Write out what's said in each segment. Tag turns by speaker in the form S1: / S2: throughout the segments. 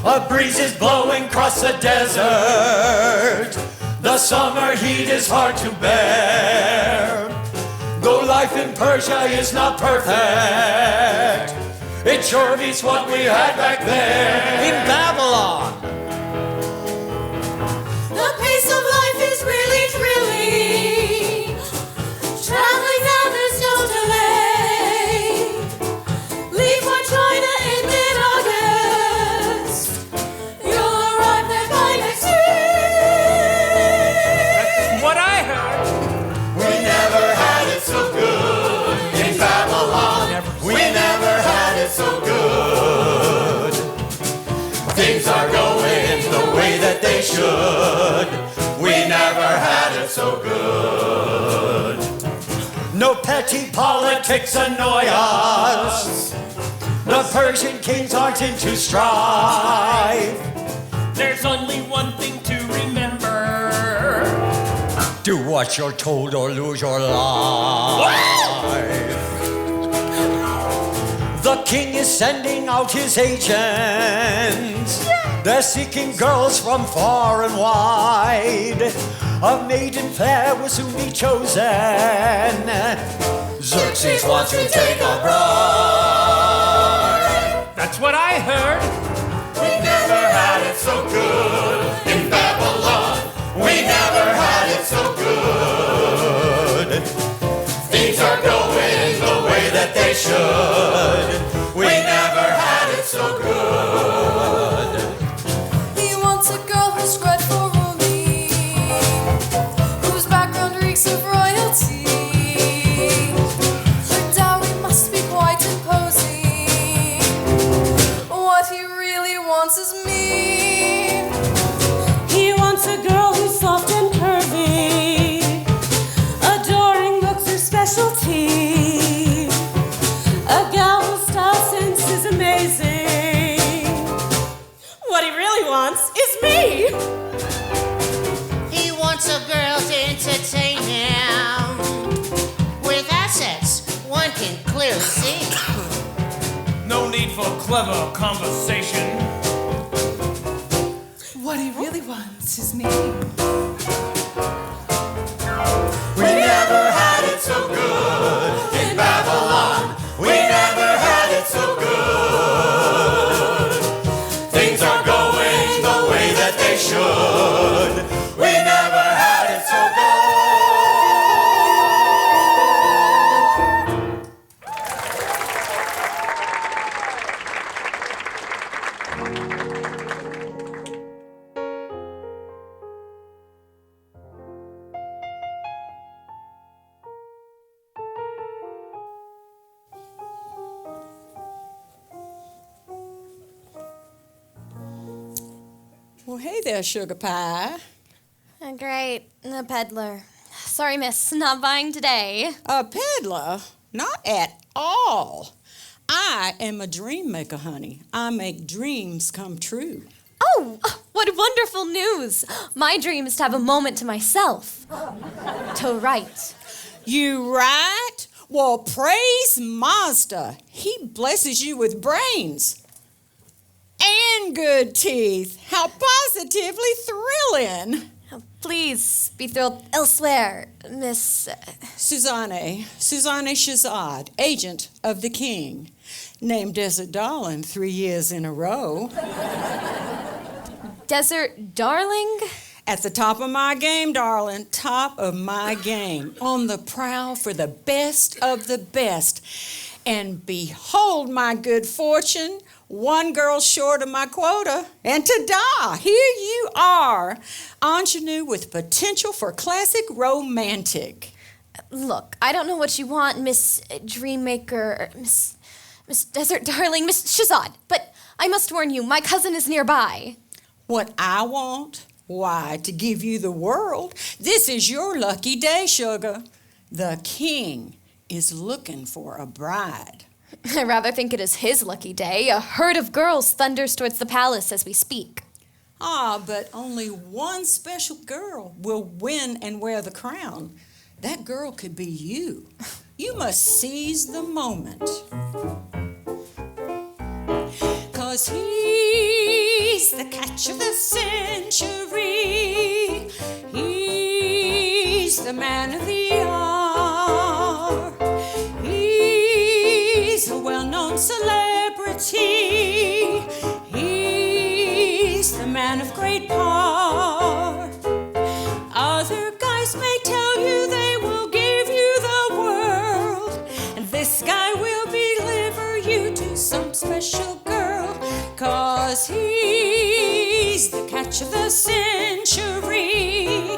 S1: A breeze is blowing across the desert. The summer heat is hard to bear. Though life in Persia is not perfect, it sure beats what we had back there in Babylon.
S2: The pace of life is really thrilling. Traveling now, there's no delay. Leave for China in mid-August. You'll arrive there by next year.
S1: That's what I heard. We never had it so good in Babylon. We never had it so good. Things are going the way that they should. We never had it so good. No petty politics annoy us. The Persian kings aren't into strife.
S3: There's only one thing to remember.
S1: Do what you're told or lose your life. The king is sending out his agents. They're seeking girls from far and wide. A maiden fair will soon be chosen. Xerxes wants to take a bride.
S3: That's what I heard.
S1: We never had it so good in Babylon. We never had it so good. Things are going the way that they should. We never had it so good.
S2: He wants a girl who's bred for ruling, whose background reeks of royalty. Her dowry must be quite imposing. What he really wants is me.
S4: He wants a girl who's soft and curvy. Adoring looks her specialty. A gal whose style sense is amazing. What he really wants is me.
S5: He wants a girl to entertain him. With assets, one can clearly see.
S3: No need for clever conversation.
S2: What he really wants is me.
S1: We never had it so good in Babylon. We never had it so good. Things are going the way that they should. We never had it so
S6: Well, hey there, sugar pie.
S7: Great, the peddler. Sorry, miss, not buying today.
S6: A peddler? Not at all. I am a dream maker, honey. I make dreams come true.
S7: Oh, what wonderful news! My dream is to have a moment to myself. To write.
S6: You write? Well, praise Mazda. He blesses you with brains. And good teeth. How positively thrilling.
S7: Oh, please be thrilled elsewhere, Miss...
S6: Suzanne Shahzad, agent of the king. Named Desert Darling 3 years in a row.
S7: Desert Darling?
S6: At the top of my game, darling, top of my game. On the prowl for the best of the best. And behold my good fortune, one girl short of my quota. And ta-da, here you are, ingenue with potential for classic romantic.
S7: Look, I don't know what you want, Miss Dreammaker, Miss Desert Darling, Miss Shahzad, but I must warn you, my cousin is nearby.
S6: What I want? Why, to give you the world. This is your lucky day, sugar. The king is looking for a bride.
S7: I rather think it is his lucky day. A herd of girls thunders towards the palace as we speak.
S6: Ah, but only one special girl will win and wear the crown. That girl could be you. You must seize the moment. 'Cause he's He's the catch of the century. He's the man of the hour. He's a well-known celebrity. He's the man of great power. Other guys may tell you they will give you the world, and this guy will deliver you to some special girl, 'cause he's the catch of the century.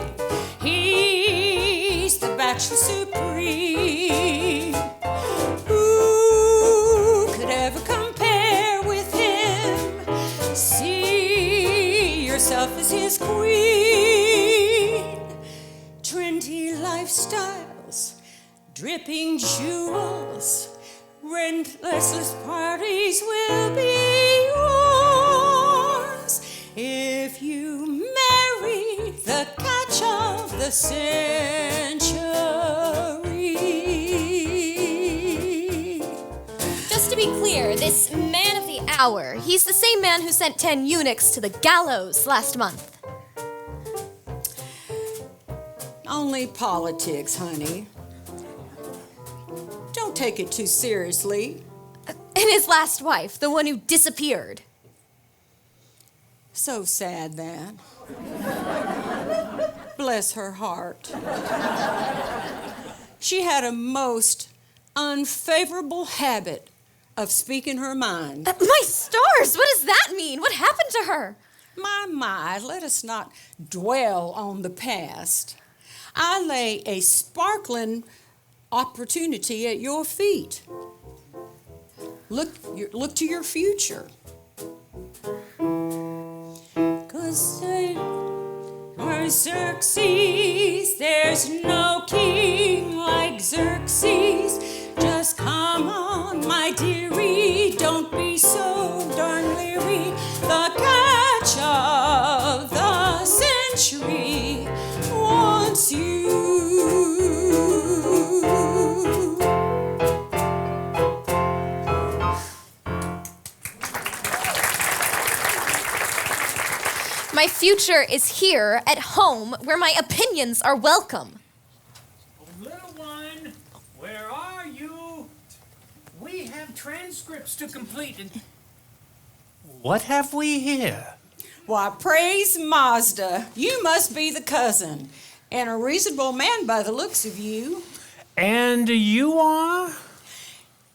S6: He's the bachelor supreme. Who could ever compare with him? See yourself as his queen. Trendy lifestyles, dripping jewels, restless parties will be yours if you marry the catch of the century.
S7: Just to be clear, this man of the hour, he's the same man who sent 10 eunuchs to the gallows last month.
S6: Only politics, honey. Don't take it too seriously.
S7: And his last wife, the one who disappeared.
S6: So sad, that. Bless her heart. She had a most unfavorable habit of speaking her mind.
S7: My stars, what does that mean? What happened to her?
S6: My, let us not dwell on the past. I lay a sparkling opportunity at your feet. Look to your future. 'Cause Xerxes, there's no king like Xerxes. Just come on, my dearie, don't be so darn leery. The catch of the century wants you.
S7: My future is here at home where my opinions are welcome.
S3: Little one, where are you? We have transcripts to complete. And what have we here?
S6: Why, praise Mazda, you must be the cousin, and a reasonable man by the looks of you.
S3: And you are?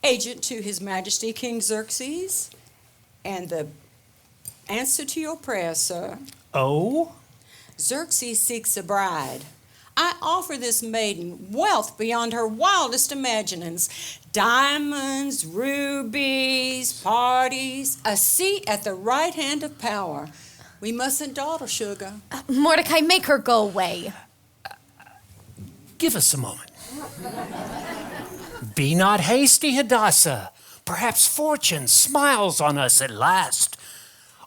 S6: Agent to His Majesty King Xerxes, and the answer to your prayer, sir.
S3: Oh?
S6: Xerxes seeks a bride. I offer this maiden wealth beyond her wildest imaginings. Diamonds, rubies, parties, a seat at the right hand of power. We mustn't dawdle, sugar.
S7: Mordecai, make her go away.
S3: Give us a moment. Be not hasty, Hadassah. Perhaps fortune smiles on us at last.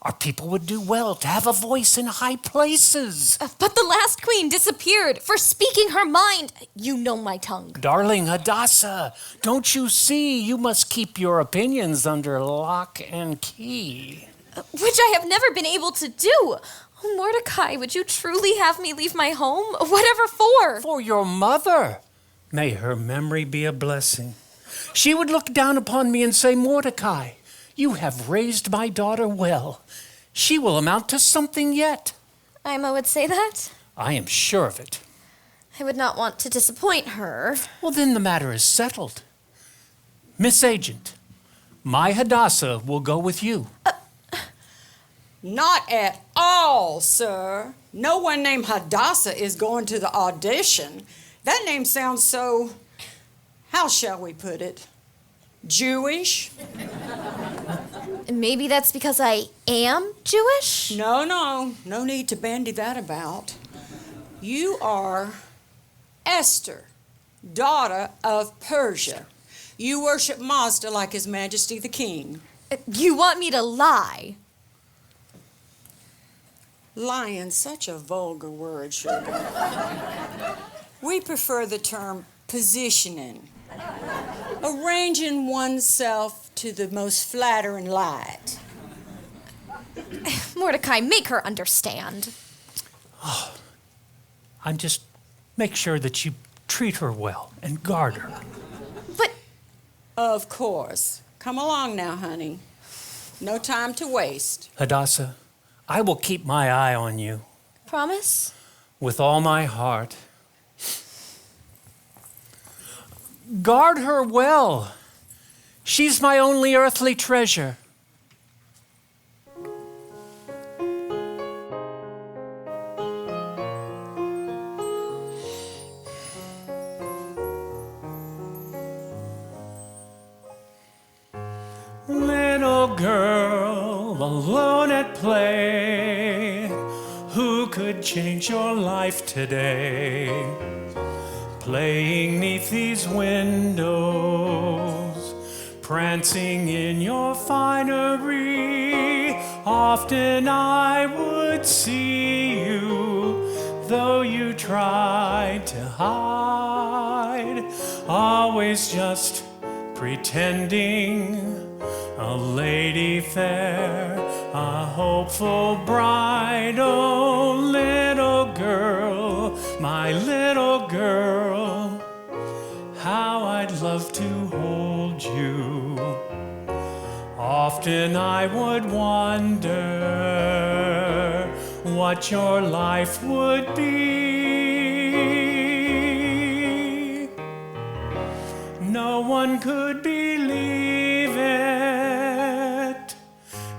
S3: Our people would do well to have a voice in high places.
S7: But the last queen disappeared for speaking her mind. You know my tongue.
S3: Darling Hadassah, don't you see you must keep your opinions under lock and key?
S7: Which I have never been able to do. Oh, Mordecai, would you truly have me leave my home? Whatever for?
S3: For your mother. May her memory be a blessing. She would look down upon me and say, Mordecai, you have raised my daughter well. She will amount to something yet.
S7: Ima would say that?
S3: I am sure of it.
S7: I would not want to disappoint her.
S3: Well, then the matter is settled. Miss Agent, my Hadassah will go with you.
S6: Not at all, sir. No one named Hadassah is going to the audition. That name sounds so, how shall we put it, Jewish?
S7: Maybe that's because I am Jewish?
S6: No need to bandy that about. You are Esther, daughter of Persia. You worship Mazda like His Majesty the King.
S7: You want me to lie?
S6: Lying, such a vulgar word, sugar. We prefer the term positioning, arranging oneself to the most flattering light.
S7: Mordecai, make her understand.
S3: I'm just make sure that you treat her well and guard her.
S7: But
S6: Of course. Come along now, honey. No time to waste.
S3: Hadassah, I will keep my eye on you
S7: promise?
S3: with all my heart. Guard her well. She's my only earthly treasure. Little girl, alone at play, who could change your life today? Playing 'neath these windows, prancing in your finery. Often I would see you, though you tried to hide, always just pretending. A lady fair, a hopeful bride. Oh, little girl, my little girl, how I'd love to hold you. Often I would wonder what your life would be. No one could believe it,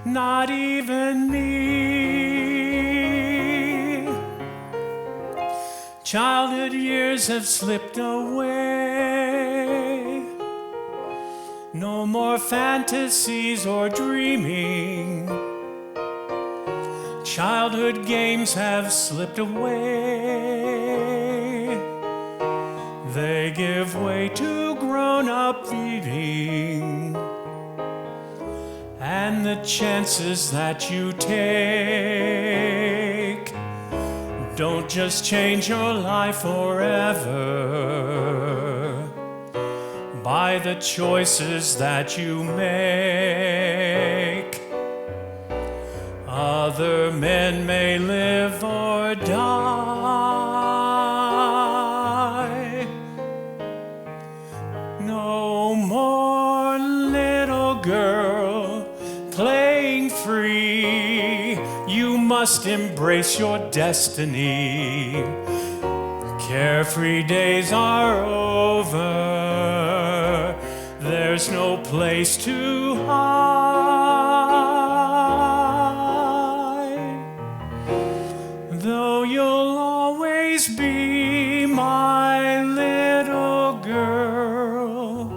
S3: not even me. Childhood years have slipped away. No more fantasies or dreaming. Childhood games have slipped away. They give way to grown-up eating. And the chances that you take don't just change your life forever by the choices that you make. Other men may live or die. No more little girl playing free. You must embrace your destiny. Carefree days are over. There's no place to hide. Though you'll always be my little girl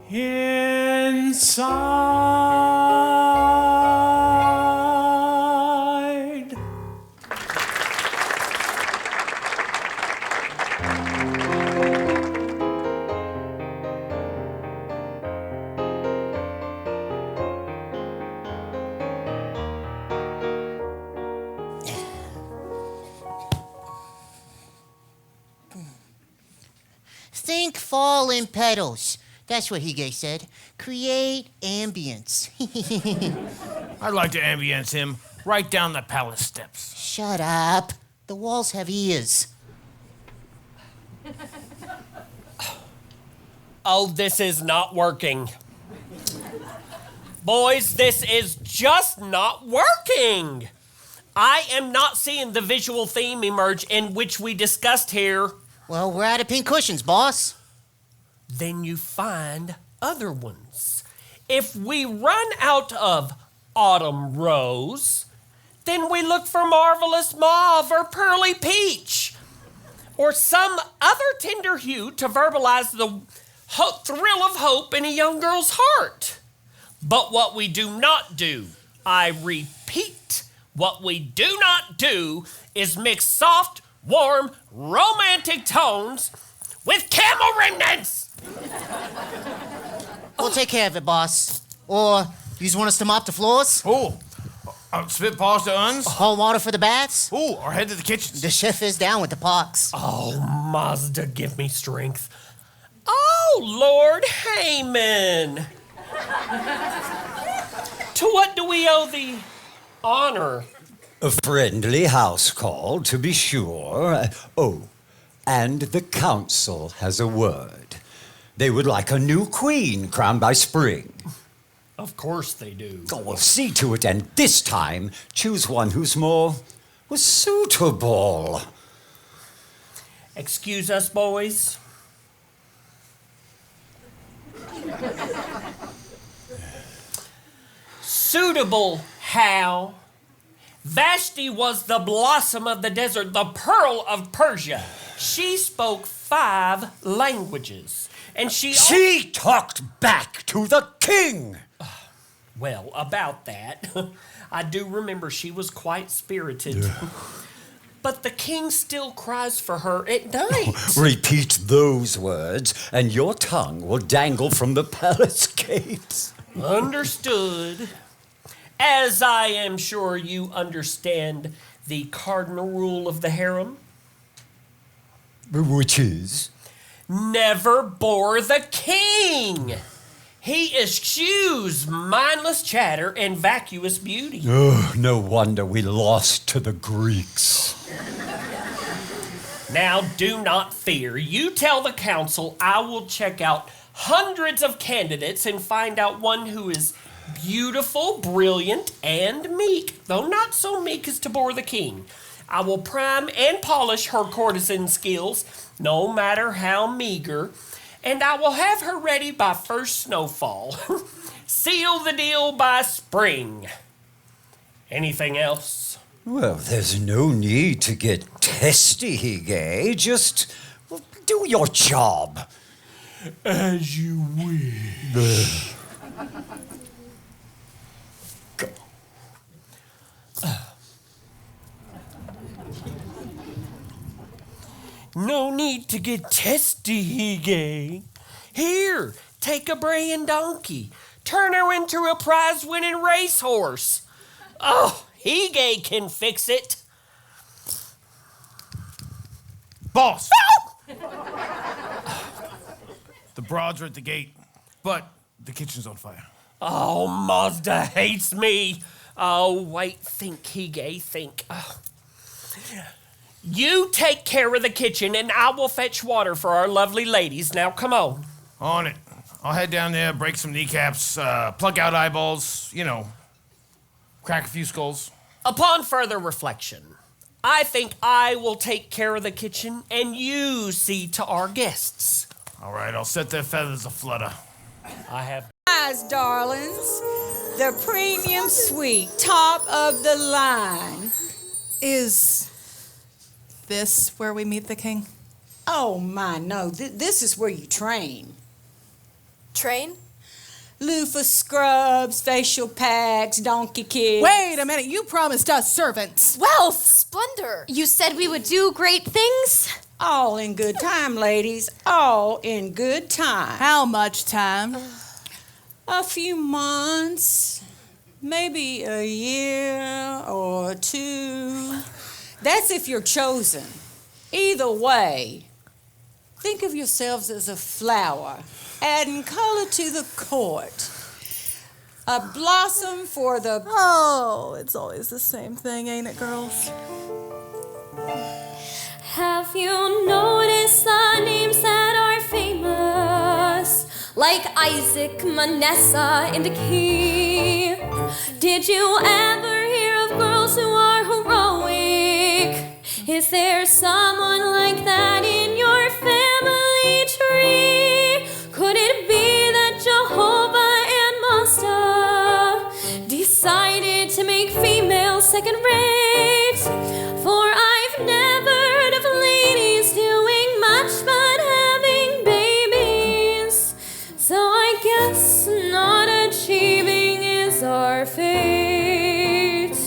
S3: inside.
S5: Think fall in petals. That's what Hige said. Create ambience.
S8: I'd like to ambience him right down the palace steps.
S5: Shut up. The walls have ears.
S9: Oh, this is not working. Boys, this is just not working. I am not seeing the visual theme emerge in which we discussed here.
S5: Well, we're out of pink cushions, boss.
S9: Then you find other ones. If we run out of autumn rose, then we look for marvelous mauve or pearly peach, or some other tender hue to verbalize the thrill of hope in a young girl's heart. But what we do not do, I repeat, what we do not do is mix soft, warm, romantic tones with camel remnants.
S5: We'll take care of it, boss. Or you just want us to mop the floors?
S8: Ooh, spit paws to uns.
S5: Hot water for the baths?
S8: Ooh, or head to the kitchen.
S5: The chef is down with the pox.
S9: Oh, Mazda, give me strength. Oh, Lord Haman. To what do we owe the honor.
S10: A friendly house call, to be sure. Oh, and the council has a word. They would like a new queen crowned by spring.
S9: Of course they do.
S10: Oh, well, see to it, and this time choose one who's more suitable.
S9: Excuse us, boys. Suitable how? Vashti was the blossom of the desert, the pearl of Persia. She spoke 5 languages, and
S10: She talked back to the king!
S9: Well, about that, I do remember she was quite spirited. But the king still cries for her at night.
S10: Repeat those words, and your tongue will dangle from the palace gates.
S9: Understood. As I am sure you understand the cardinal rule of the harem.
S10: Which is?
S9: Never bore the king. He eschews mindless chatter and vacuous beauty.
S10: Oh, no wonder we lost to the Greeks.
S9: Now, do not fear. You tell the council I will check out hundreds of candidates and find out one who is beautiful, brilliant, and meek, though not so meek as to bore the king. I will prime and polish her courtesan skills, no matter how meager, and I will have her ready by first snowfall. Seal the deal by spring. Anything else?
S10: Well, there's no need to get testy, Hige. Just do your job.
S9: As you wish. No need to get testy, Hige. Here, take a braying donkey. Turn her into a prize-winning racehorse. Oh, Hige can fix it.
S8: Boss! The broads are at the gate, but the kitchen's on fire.
S9: Oh, Mazda hates me. Oh, wait, think, Hige, think. Oh. You take care of the kitchen, and I will fetch water for our lovely ladies. Now, come on.
S8: On it. I'll head down there, break some kneecaps, plug out eyeballs, crack a few skulls.
S9: Upon further reflection, I think I will take care of the kitchen, and you see to our guests.
S8: All right, I'll set their feathers aflutter.
S9: I have...
S6: Guys, darlings, the premium suite, top of the line.
S11: Is this where we meet the king?
S6: Oh, my, no. This is where you train.
S7: Train?
S6: Loofah scrubs, facial packs, donkey kicks.
S11: Wait a minute, you promised us servants.
S7: Wealth, splendor. You said we would do great things?
S6: All in good time, ladies. All in good time.
S11: How much time?
S6: A few months, maybe a year or 2. That's if you're chosen. Either way, think of yourselves as a flower, adding color to the court. A blossom for the...
S11: Oh, it's always the same thing, ain't it, girls?
S4: Have you noticed the names that are famous? Like Isaac, Manasseh, and Key. Did you ever hear of girls who are heroic? Is there someone like that in your family tree? Could it be that Jehovah and Mazda decided to make females second rate? For I've never heard of ladies doing much but having babies. So I guess not achieving is our fate.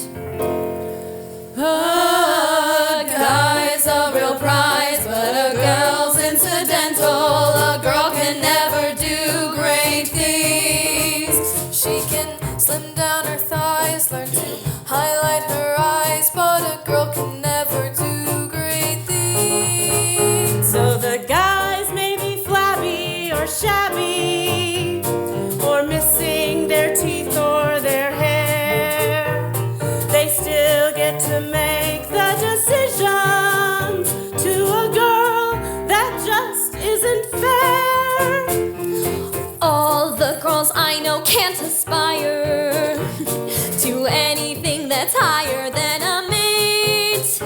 S4: A guy's a real prize, but a girl's incidental. A girl can never do great things. She can slim down her thighs, learn to highlight her eyes, but
S7: I know can't aspire to anything that's higher than a mate.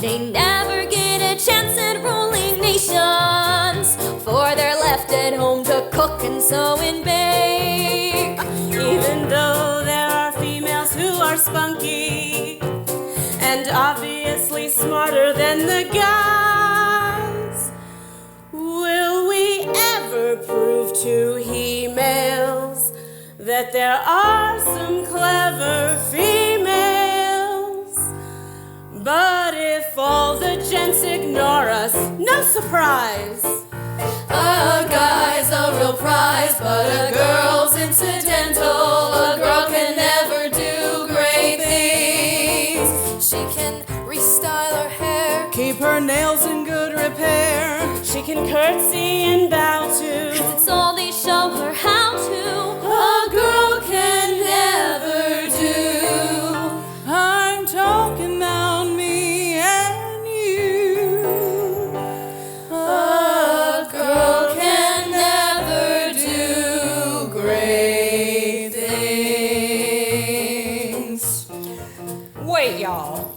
S7: They never get a chance at ruling nations, for they're left at home to cook and sew and bake.
S4: Even though there are females who are spunky and obviously smarter than the guys, will we ever prove to he-males that there are some clever females? But if all the gents ignore us, no surprise.
S2: A guy's a real prize, but a girl's incidental. A girl can never do great things. She can restyle her hair,
S11: Keep her nails in good repair.
S4: She can curtsy and bow to,
S7: 'Cause it's all they show her how to.
S2: a girl can never do.
S11: I'm talking about me and you.
S2: A girl can never do great things.
S6: Wait, y'all.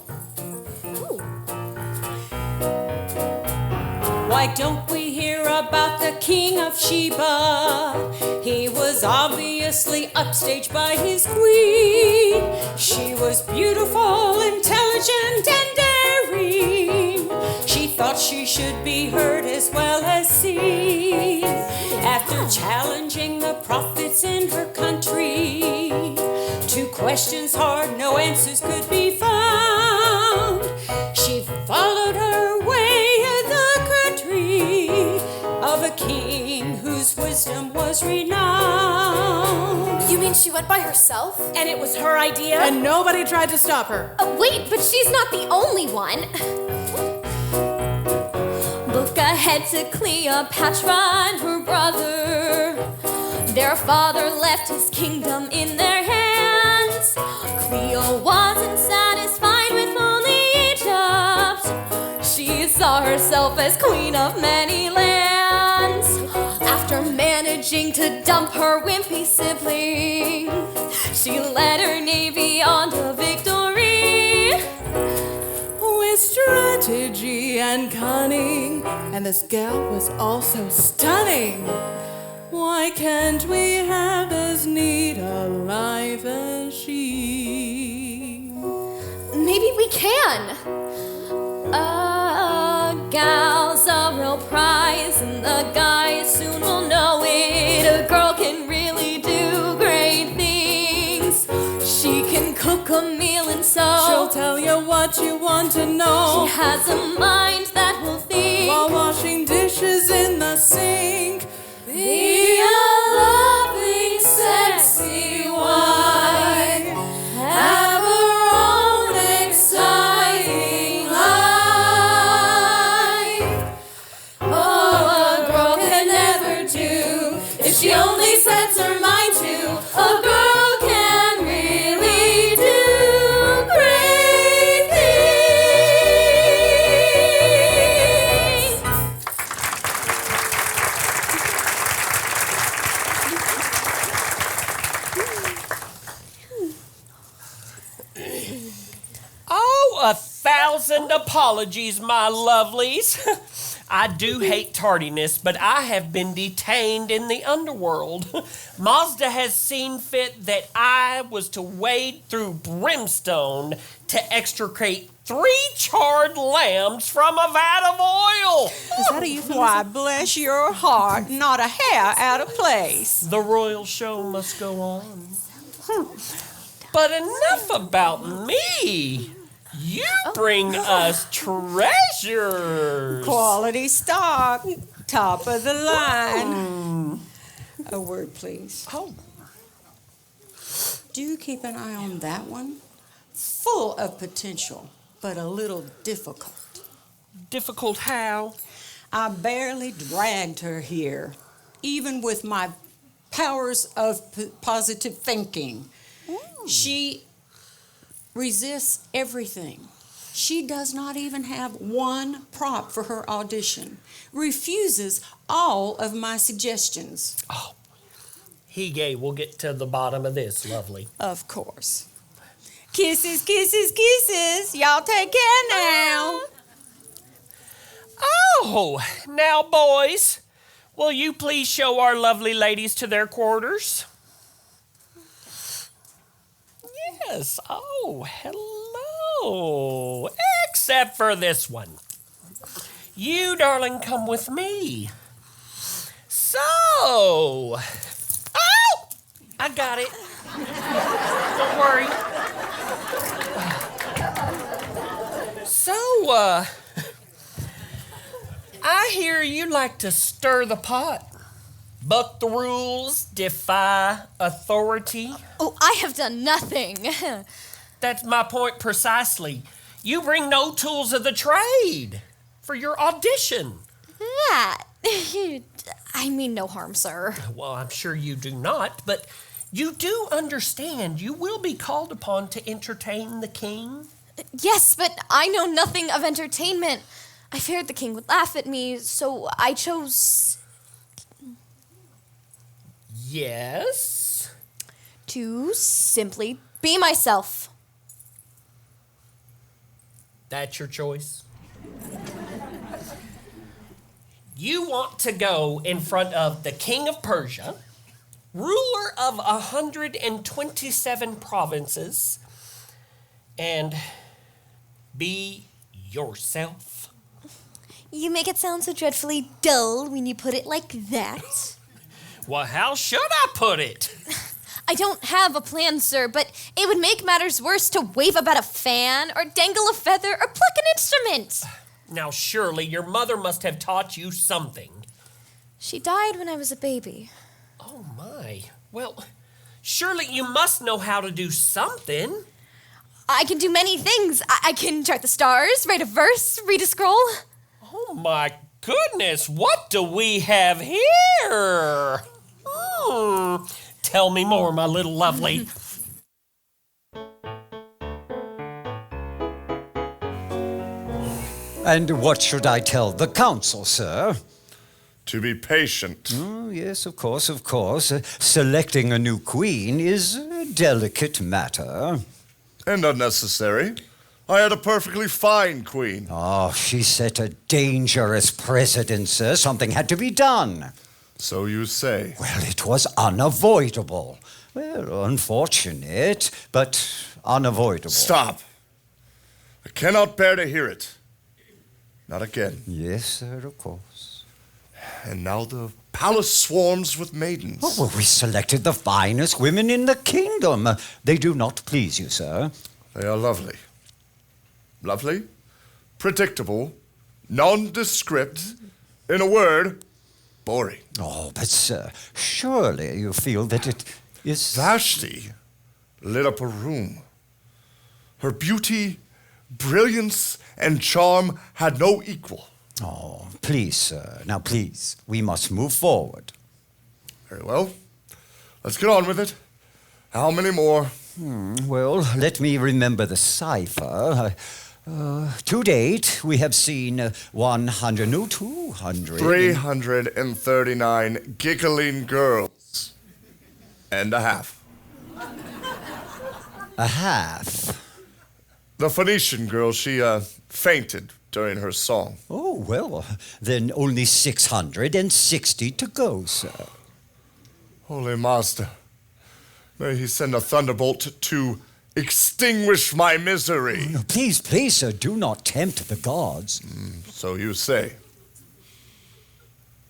S6: Why don't we hear about the King of Sheba? He was obviously upstaged by his queen. She was beautiful, intelligent, and daring. She thought she should be heard as well as seen. After challenging the prophets in her country, 2 questions hard, no answers could be found. She followed her way the country of a king whose wisdom was renowned.
S7: You mean she went by herself?
S6: And it was her idea?
S11: And nobody tried to stop her.
S7: Wait, but she's not the only one. Look ahead to Cleopatra and her brother. Their father left his kingdom in their hands. Cleo wasn't satisfied with only Egypt. She saw herself as queen of many lands. After managing to dump her wimpy sibling, she led her navy on to victory.
S11: With strategy and cunning, and this gal was also stunning. Why can't we have as neat a life as she?
S7: Maybe we can. A gal's a real prize, and the guys soon will know it. A girl can really do great things. She can cook a meal and sew.
S11: She'll tell you what you want to know.
S7: She has a mind that will think
S11: while washing dishes in the sink.
S2: Be a loving, sexy wife. Have her own exciting life. Oh, a girl can never do if she only sets her mind to. A girl can really do great things.
S9: Oh, 1,000 apologies, my lovelies. I do hate tardiness, but I have been detained in the underworld. Mazda has seen fit that I was to wade through brimstone to extricate 3 charred lambs from a vat of oil.
S11: Is that a euphemism?
S6: Why, bless your heart, not a hair out of place.
S9: The royal show must go on. But enough about me. You bring us treasures.
S6: Quality stock, top of the line. A word, please.
S9: Oh.
S6: Do keep an eye on that one. Full of potential, but a little difficult.
S9: Difficult how?
S6: I barely dragged her here, even with my powers of positive thinking. She resists everything. She does not even have one prop for her audition. Refuses all of my suggestions.
S9: Oh, Hige will get to the bottom of this, lovely.
S6: Of course. Kisses, kisses, kisses. Y'all take care now.
S9: Oh, now, boys, will you please show our lovely ladies to their quarters? Yes. Oh, hello. Except for this one. You, darling, come with me. So. Oh! I got it. Don't worry. So, I hear you like to stir the pot, buck the rules, defy authority.
S7: Oh, I have done nothing.
S9: That's my point precisely. You bring no tools of the trade for your audition.
S7: That. I mean no harm, sir.
S9: Well, I'm sure you do not, but you do understand you will be called upon to entertain the king.
S7: Yes, but I know nothing of entertainment. I feared the king would laugh at me, so I chose
S9: Yes?
S7: to simply be myself.
S9: That's your choice? You want to go in front of the king of Persia, ruler of 127 provinces, and be yourself.
S7: You make it sound so dreadfully dull when you put it like that.
S9: Well, how should I put it?
S7: I don't have a plan, sir, but it would make matters worse to wave about a fan or dangle a feather or pluck an instrument.
S9: Now, surely your mother must have taught you something.
S7: She died when I was a baby.
S9: Oh, my. Well, surely you must know how to do something.
S7: I can do many things. I can chart the stars, write a verse, read a scroll.
S9: Oh, my goodness. What do we have here? Tell me more, my little lovely.
S10: And what should I tell the council, sir?
S1: To be patient.
S10: Oh, yes, of course, of course. Selecting a new queen is a delicate matter.
S1: And unnecessary. I had a perfectly fine queen.
S10: Oh, she set a dangerous precedent, sir. Something had to be done.
S1: So you say.
S10: Well, it was unavoidable. Well, unfortunate, but unavoidable.
S1: Stop. I cannot bear to hear it. Not again.
S10: Yes, sir, of course.
S1: And now the palace swarms with maidens.
S10: Oh, well, we selected the finest women in the kingdom. They do not please you, sir.
S1: They are lovely. Lovely, predictable, nondescript, in a word, boring.
S10: Oh, but, sir, surely you feel that it is...
S1: Vashti lit up a room. Her beauty, brilliance, and charm had no equal.
S10: Oh, please, sir. Now, please, we must move forward.
S1: Very well. Let's get on with it. How many more?
S10: Well, let me remember the cipher. To date, we have seen 100, no, 200.
S1: 339 giggling girls. And a half.
S10: A half.
S1: The Phoenician girl, she fainted during her song.
S10: Oh, well, then only 660 to go, sir.
S1: Holy Master, may he send a thunderbolt to extinguish my misery.
S10: No, please, please, sir, do not tempt the gods.
S1: So you say.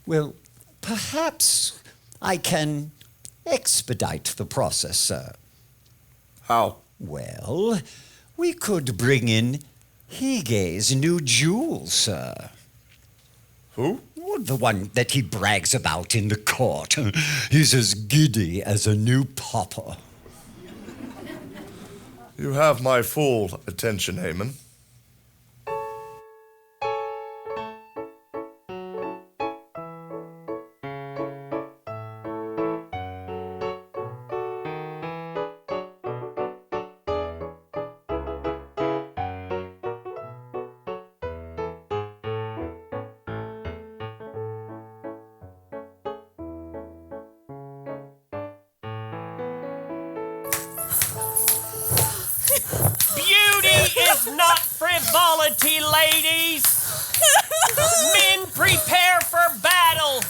S10: Well, perhaps I can expedite the process, sir.
S1: How?
S10: Well, we could bring in Hige's new jewel, sir.
S1: Who?
S10: Well, the one that he brags about in the court. He's as giddy as a new pauper.
S1: You have my full attention, Haman.
S9: Beauty is not frivolity, ladies. Men prepare for battle.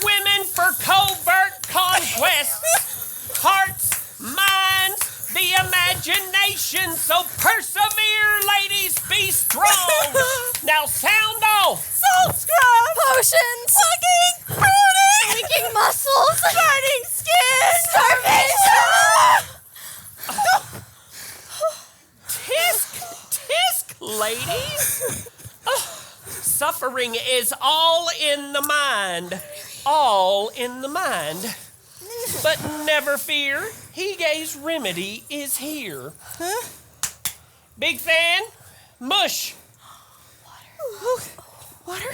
S9: Women for covert conquests. Hearts, minds, the imagination. So persevere, ladies, be strong. Now sound off.
S2: Salt scrub! Potions! Fucking fruity! Making muscles! Burning skin! Starvation!
S9: Tisk, ladies. Suffering is all in the mind. All in the mind. But never fear, Hige's remedy is here.
S11: Huh?
S9: Big fan, mush.
S11: Water?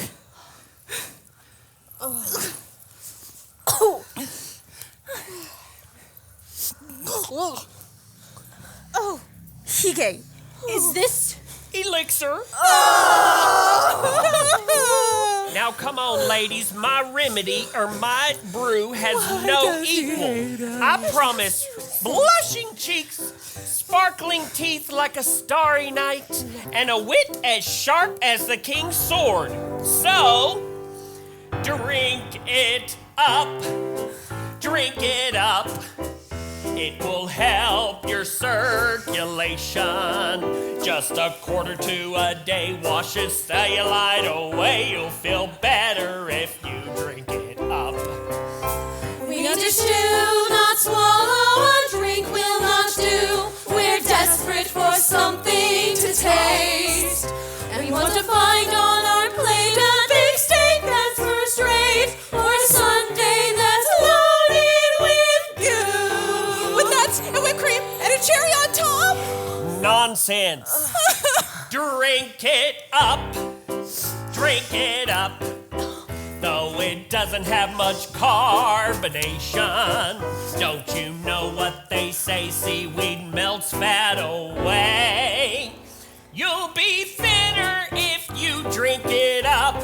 S11: Oh, Hige, is this
S9: elixir? Now come on, ladies. My remedy or my brew has no equal. I promise. Blushing cheeks, sparkling teeth like a starry night, and a wit as sharp as the king's sword. So, drink it up. Drink it up. It will help your circulation. Just a quarter to a day washes cellulite away. You'll feel better if you drink it up.
S2: We need to chew, not swallow. A drink will not do. We're desperate for something to taste. And we want to find on our plate a big steak that's first rate, or a sundae that's loaded with goo.
S11: with nuts and whipped cream and a cherry on top?
S9: Nonsense. Drink it up. Drink it up. Though it doesn't have much carbonation. Don't you know what they say? Seaweed melts fat away. You'll be thinner if you drink it up.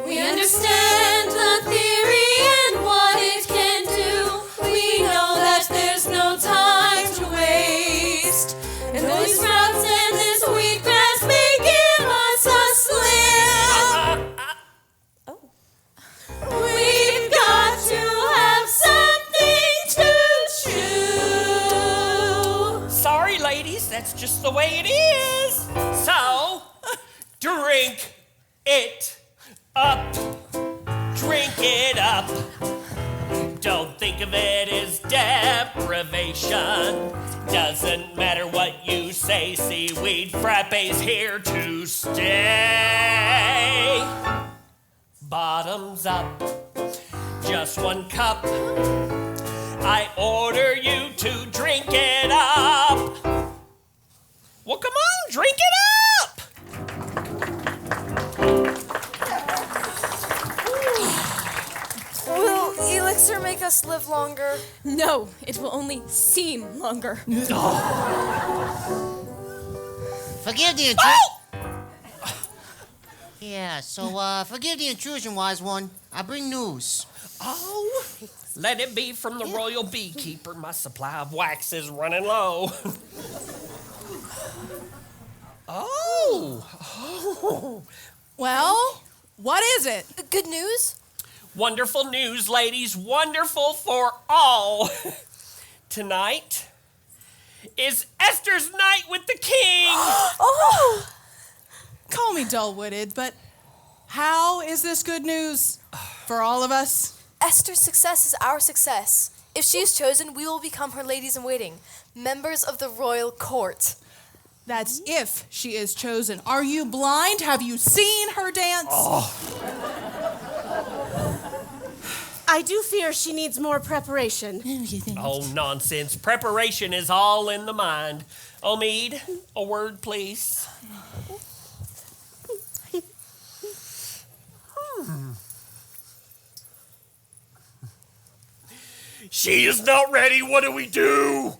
S2: We understand the theory and what it can do. We know that there's no time to waste. And those sprouts and this wheatgrass may give us a slim. We've got to have something to chew.
S9: Sorry, ladies, that's just the way it is. So, drink it up. Drink it up. Don't think of it as deprivation. Doesn't matter what you say, seaweed frappe's here to stay. Bottoms up, just 1 cup. I order you to drink it up. Well, come on, drink it up.
S2: Will elixir make us live longer?
S7: No, it will only seem longer.
S5: Forgive the intrusion. Yeah, so forgive the intrusion, wise one. I bring news.
S9: Oh, let it be from the royal beekeeper. My supply of wax is running low. Oh.
S11: Well, what is it?
S2: Good news?
S9: Wonderful news, ladies. Wonderful for all. Tonight is Esther's night with the king.
S11: Oh! Call me dull-witted, but how is this good news for all of us?
S2: Esther's success is our success. If she is chosen, we will become her ladies-in-waiting, members of the royal court.
S11: That's if she is chosen. Are you blind? Have you seen her dance?
S4: I do fear she needs more preparation.
S9: Oh, nonsense. Preparation is all in the mind. Omid, a word, please. She is not ready. What do we do?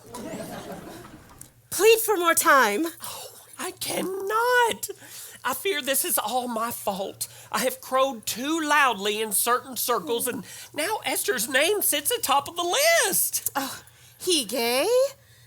S4: Plead for more time.
S9: I cannot. I fear this is all my fault. I have crowed too loudly in certain circles, and now Esther's name sits atop of the list.
S4: Hige,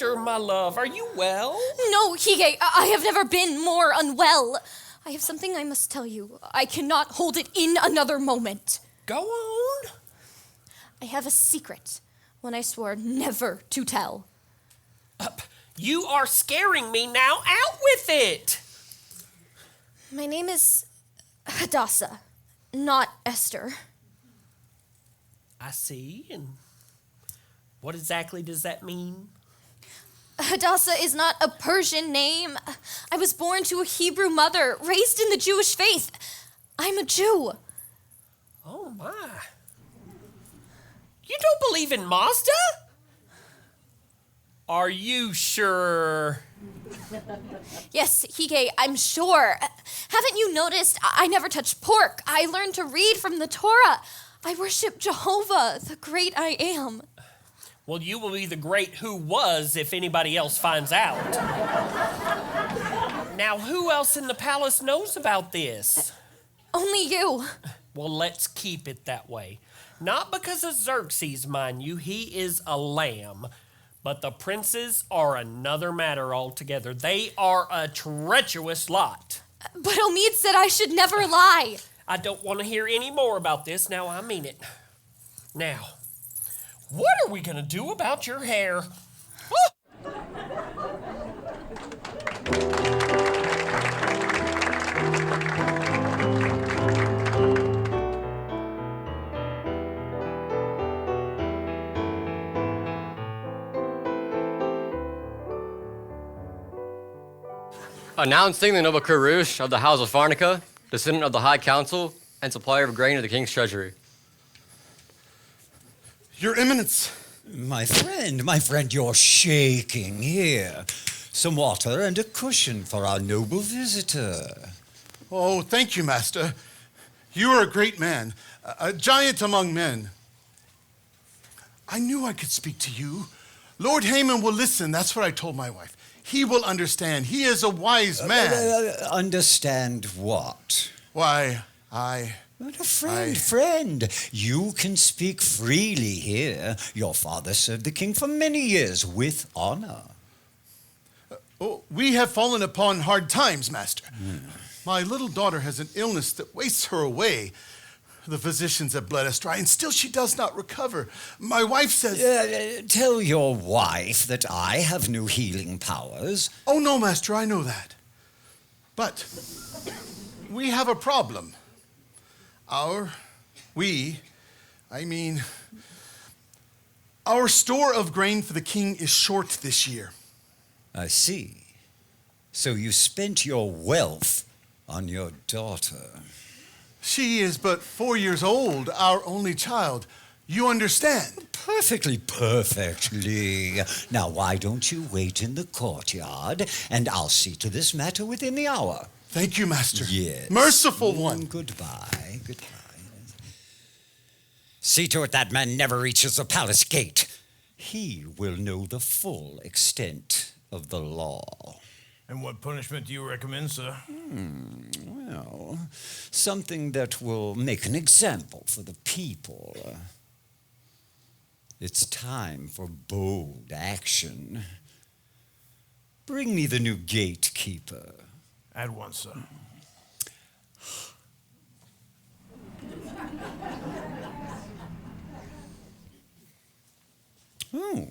S9: Esther, my love, are you well?
S7: No, Hige, I have never been more unwell. I have something I must tell you. I cannot hold it in another moment.
S9: Go on.
S7: I have a secret, one I swore never to tell.
S9: You are scaring me now. Out with it.
S7: My name is Hadassah, not Esther.
S9: I see. And what exactly does that mean?
S7: Hadassah is not a Persian name. I was born to a Hebrew mother, raised in the Jewish faith. I'm a Jew.
S9: Oh, my. You don't believe in Mazda? Are you sure?
S7: Yes, Hige, I'm sure. Haven't you noticed I never touch pork? I learned to read from the Torah. I worship Jehovah, the great I am.
S9: Well, you will be the great who was if anybody else finds out. Now, who else in the palace knows about this?
S7: Only you.
S9: Well, let's keep it that way. Not because of Xerxes, mind you, he is a lamb. But the princes are another matter altogether. They are a treacherous lot.
S7: But Omid said I should never lie.
S9: I don't want to hear any more about this. Now, I mean it. Now, what are we going to do about your hair?
S12: Announcing the noble Kurush of the house of Pharnica, descendant of the High Council, and supplier of grain to the king's treasury.
S13: Your Eminence.
S10: My friend, you're shaking. Here, some water and a cushion for our noble visitor.
S13: Oh, thank you, Master. You are a great man, a giant among men. I knew I could speak to you. Lord Haman will listen. That's what I told my wife. He will understand. He is a wise man.
S10: Understand what?
S13: Why,
S10: But a friend, you can speak freely here. Your father served the king for many years with honor.
S13: We have fallen upon hard times, Master. My little daughter has an illness that wastes her away. The physicians have bled us dry, and still she does not recover. My wife says...
S10: Tell your wife that I have no healing powers.
S13: Oh, no, Master, I know that. But we have a problem. Our store of grain for the king is short this year.
S10: I see. So you spent your wealth on your daughter.
S13: She is but 4 years old, our only child. You understand?
S10: Perfectly. Now, why don't you wait in the courtyard, and I'll see to this matter within the hour.
S13: Thank you, Master.
S10: Yes.
S13: Merciful one.
S10: Goodbye. See to it that man never reaches the palace gate. He will know the full extent of the law.
S8: And what punishment do you recommend, sir?
S10: Well, something that will make an example for the people. It's time for bold action. Bring me the new gatekeeper.
S8: At once, sir.
S10: Oh,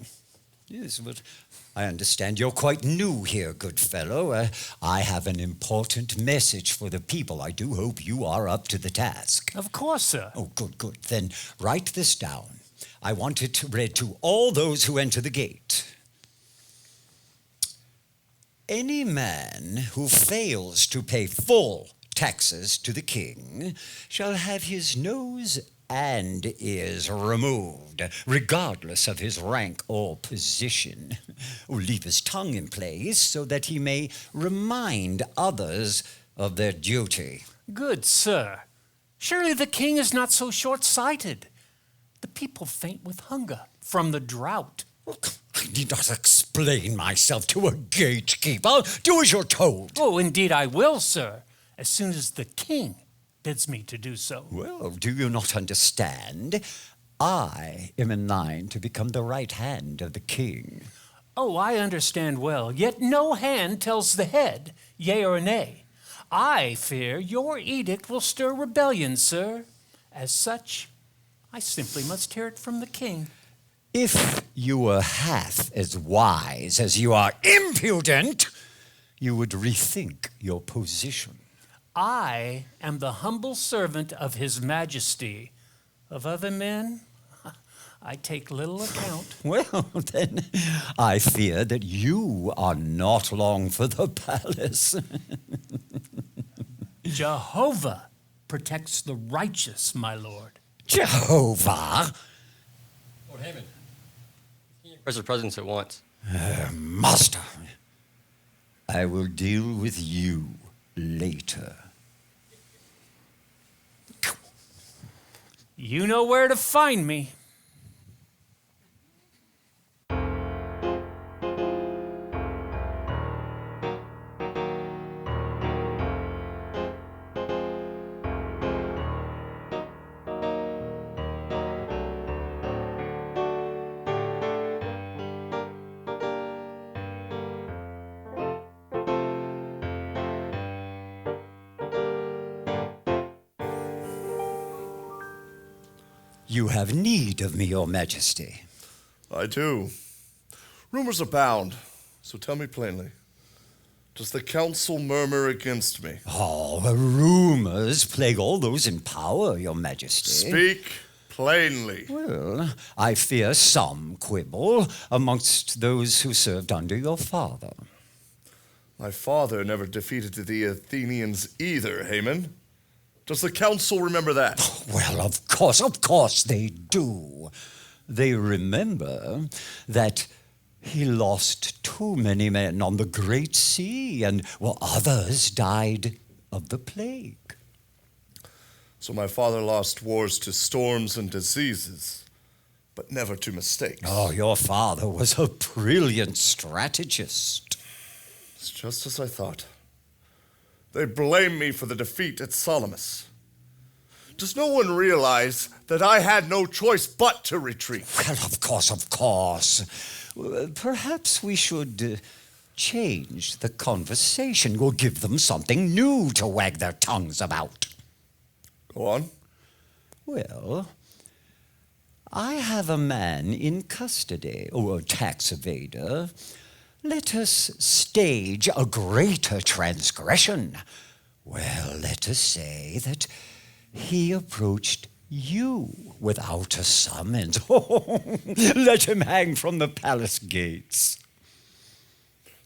S10: yes, but I understand you're quite new here, good fellow. I have an important message for the people. I do hope you are up to the task.
S3: Of course, sir.
S10: Oh, good. Then write this down. I want it read to all those who enter the gate. Any man who fails to pay full taxes to the king shall have his nose and ears removed, regardless of his rank or position. Leave his tongue in place so that he may remind others of their duty.
S3: Good sir. Surely the king is not so short-sighted. The people faint with hunger from the drought.
S10: I need not explain myself to a gatekeeper. Do as you're told.
S3: Oh, indeed I will, sir, as soon as the king bids me to do so.
S10: Well, do you not understand? I am in line to become the right hand of the king.
S3: Oh, I understand well, yet no hand tells the head, yea or nay. I fear your edict will stir rebellion, sir. As such, I simply must hear it from the king.
S10: If you were half as wise as you are impudent, you would rethink your position.
S3: I am the humble servant of his majesty. Of other men, I take little account.
S10: Well, then, I fear that you are not long for the palace.
S3: Jehovah protects the righteous, my lord.
S10: Jehovah?
S12: Lord Haman, press the presence at once.
S10: Master, I will deal with you later.
S3: You know where to find me.
S10: You have need of me, your majesty.
S14: I do. Rumors abound, so tell me plainly. Does the council murmur against me?
S10: Oh, rumors plague all those in power, your majesty.
S14: Speak plainly.
S10: Well, I fear some quibble amongst those who served under your father.
S14: My father never defeated the Athenians either, Haman. Does the council remember that?
S10: Well, of course they do. They remember that he lost too many men on the Great Sea, and others died of the plague.
S14: So my father lost wars to storms and diseases, but never to mistakes.
S10: Oh, your father was a brilliant strategist.
S14: It's just as I thought. They blame me for the defeat at Salamis. Does no one realize that I had no choice but to retreat?
S10: Well, of course. Perhaps we should change the conversation. We'll give them something new to wag their tongues about.
S14: Go on.
S10: Well, I have a man in custody, a tax evader. Let us stage a greater transgression. Well, let us say that he approached you without a summons. Let him hang from the palace gates.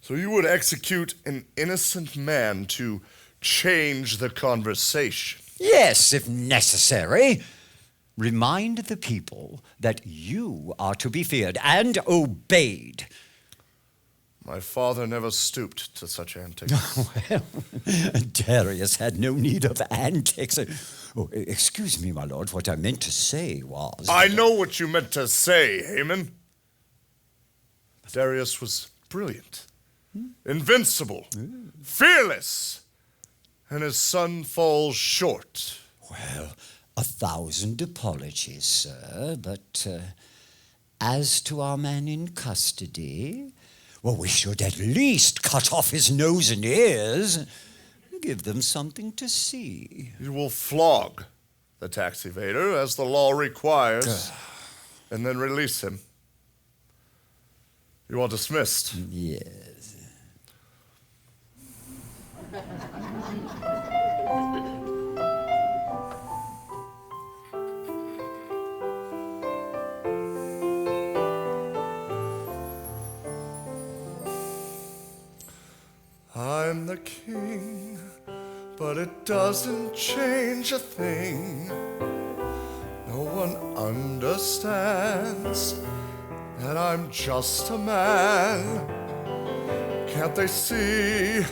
S14: So you would execute an innocent man to change the conversation?
S10: Yes, if necessary. Remind the people that you are to be feared and obeyed.
S14: My father never stooped to such antics.
S10: Well, Darius had no need of antics. Oh, excuse me, my lord. What I meant to say was...
S14: I know what you meant to say, Haman. Darius was brilliant, invincible, fearless, and his son falls short.
S10: Well, 1,000 apologies, sir, but as to our man in custody... Well, we should at least cut off his nose and ears. Give them something to see.
S14: You will flog the tax evader as the law requires, and then release him. You are dismissed.
S10: Yes.
S14: I'm the king, but it doesn't change a thing. No one understands that I'm just a man. Can't they see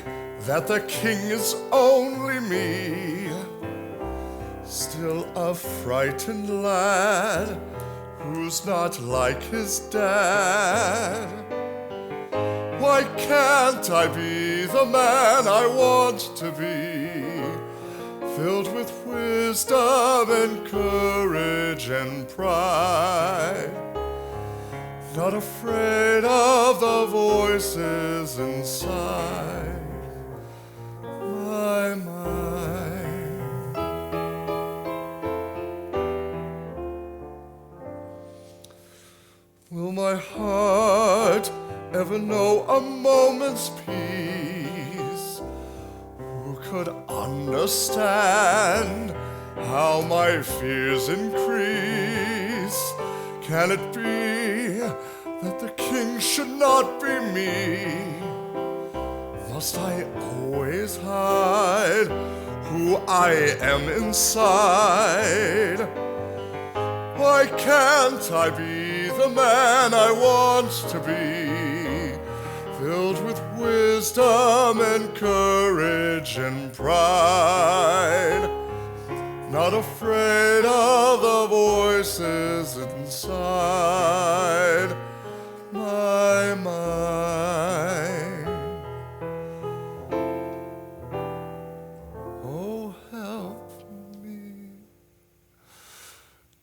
S14: that the king is only me? Still a frightened lad who's not like his dad. Why can't I be the man I want to be? Filled with wisdom and courage and pride. not afraid of the voices inside my mind. Will my heart ever know a moment's peace? Who could understand how my fears increase? Can it be that the king should not be me? Must I always hide who I am inside? Why can't I be the man I want to be, filled with wisdom and courage and pride, not afraid of the voices inside my mind? Oh, help me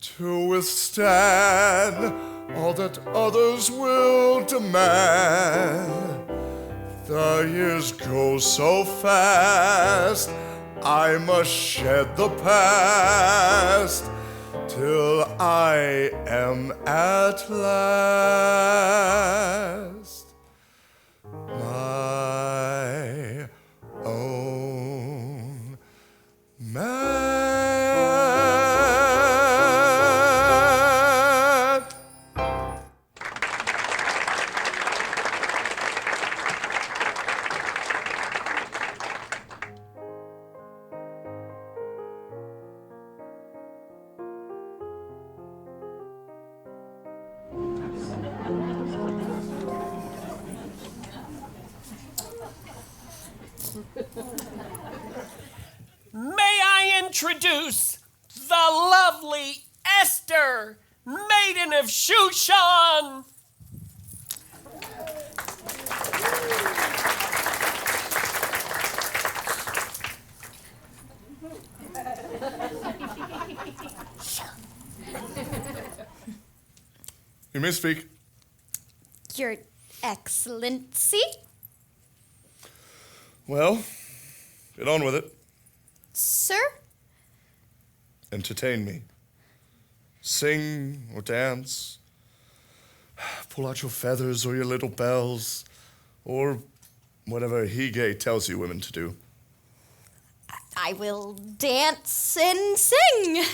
S14: to withstand all that others will demand. The years go so fast, I must shed the past till I am at last my own man.
S9: May I introduce the lovely Esther, maiden of Shushan.
S14: You may speak.
S7: Your Excellency?
S14: Well, get on with it.
S7: Sir?
S14: Entertain me. Sing or dance. Pull out your feathers or your little bells, or whatever Hige tells you women to do.
S7: I will dance and sing.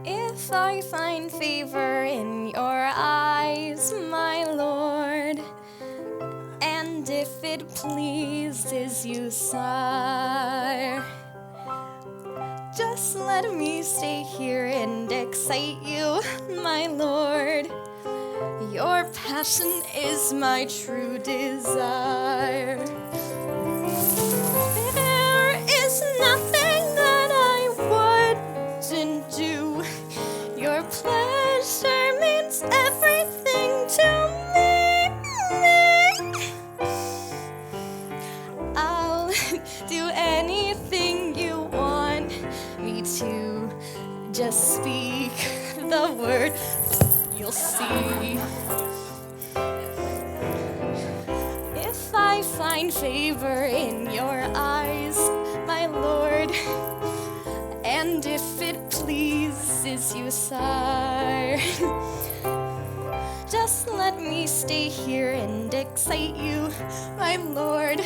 S7: If I find favor in your eyes, my lord, and if it pleases you, sire, just let me stay here and excite you, my lord. Your passion is my true desire. There is nothing that I wouldn't do. Your pleasure means everything to me. I'll do anything you want me to. Just speak the word, you'll see. If I find favor in your eyes, my lord, and if it pleases you, sire, just let me stay here and excite you, my lord.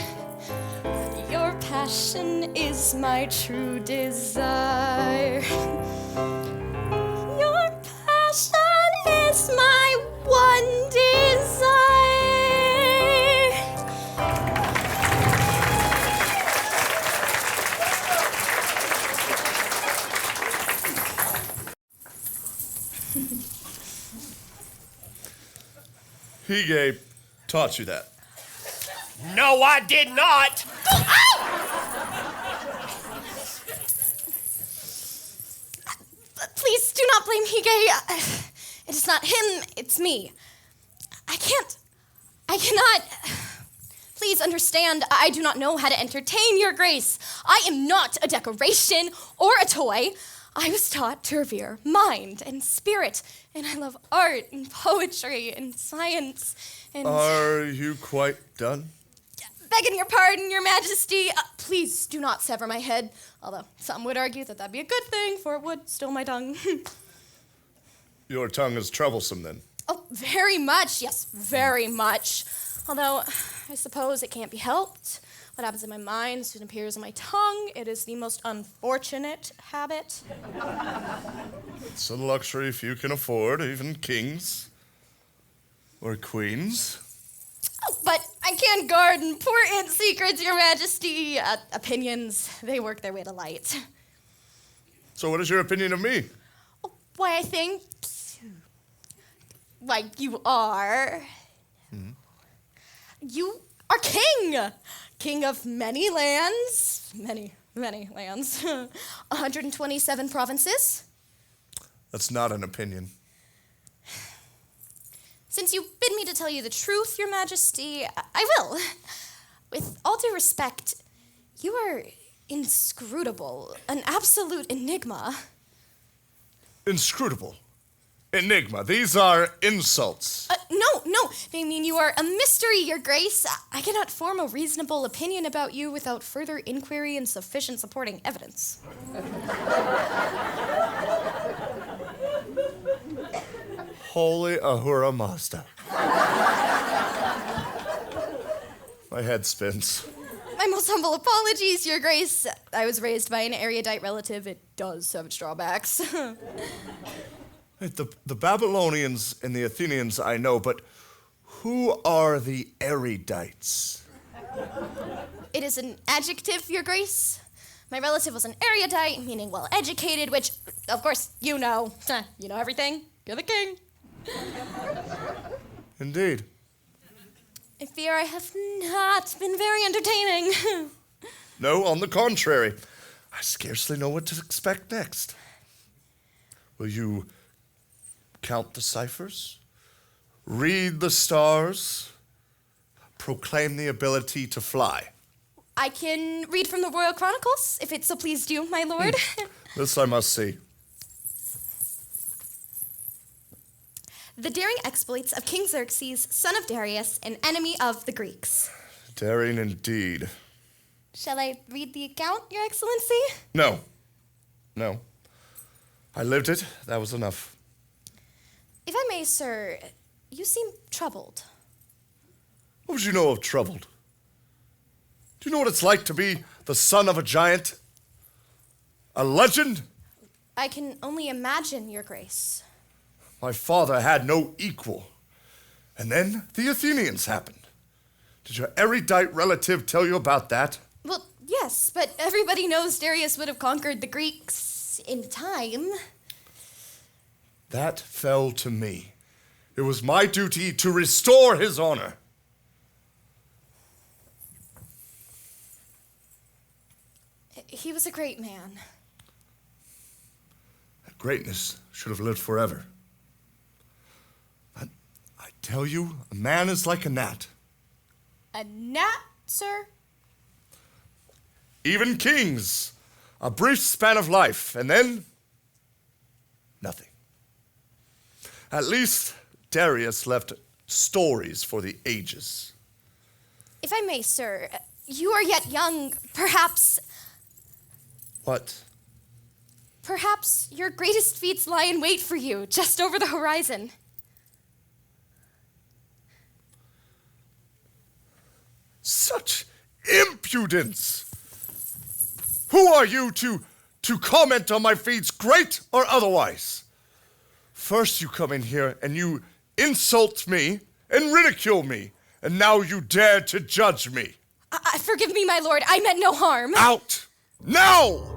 S7: Your passion is my true desire. Your passion is my one desire.
S14: Hige taught you that.
S9: No, I did not.
S7: Please do not blame Hige. It is not him, it's me. I cannot. Please understand. I do not know how to entertain your grace. I am not a decoration or a toy. I was taught to revere mind and spirit, and I love art and poetry and science and...
S14: Are you quite done?
S7: Begging your pardon, your majesty. Please do not sever my head, although some would argue that that'd be a good thing, for it would still my tongue.
S14: Your tongue is troublesome, then.
S7: Oh, very much, yes, very much. Although, I suppose it can't be helped. What happens in my mind soon appears in my tongue. It is the most unfortunate habit.
S14: It's a luxury few can afford, even kings or queens.
S7: Oh, but I can't guard important secrets, your majesty. Opinions, they work their way to light.
S14: So what is your opinion of me?
S7: Why, I think, like you are. You are king. King of many lands. Many lands. 127 provinces.
S14: That's not an opinion.
S7: Since you bid me to tell you the truth, your majesty, I will. With all due respect, you are inscrutable, an absolute enigma.
S14: Inscrutable. Enigma. These are insults.
S7: No. They mean you are a mystery, your grace. I cannot form a reasonable opinion about you without further inquiry and sufficient supporting evidence.
S14: Holy Ahura Mazda. My head spins.
S7: My most humble apologies, your grace. I was raised by an erudite relative. It does have its drawbacks.
S14: The Babylonians and the Athenians I know, but who are the erudites?
S7: It is an adjective, your grace. My relative was an erudite, meaning well-educated, which, of course, you know. You know everything. You're the king.
S14: Indeed.
S7: I fear I have not been very entertaining.
S14: No, on the contrary. I scarcely know what to expect next. Will you count the ciphers? Read the stars? Proclaim the ability to fly?
S7: I can read from the Royal Chronicles, if it so pleased you, my lord.
S14: This I must see.
S7: The daring exploits of King Xerxes, son of Darius, an enemy of the Greeks.
S14: Daring indeed.
S7: Shall I read the account, your excellency?
S14: No. I lived it. That was enough.
S7: If I may, sir, you seem troubled.
S14: What would you know of troubled? Do you know what it's like to be the son of a giant? A legend?
S7: I can only imagine, your grace.
S14: My father had no equal. And then the Athenians happened. Did your erudite relative tell you about that?
S7: Well, yes, but everybody knows Darius would have conquered the Greeks in time.
S14: That fell to me. It was my duty to restore his honor.
S7: He was a great man.
S14: That greatness should have lived forever. I tell you, a man is like a gnat.
S7: A gnat, sir?
S14: Even kings. A brief span of life, and then nothing. At least Darius left stories for the ages.
S7: If I may, sir, you are yet young. Perhaps
S14: What?
S7: Perhaps your greatest feats lie in wait for you, just over the horizon.
S14: Such impudence! Who are you to comment on my feats, great or otherwise? First you come in here and you insult me and ridicule me, and now you dare to judge me.
S7: Forgive me, my lord, I meant no harm.
S14: Out! Now!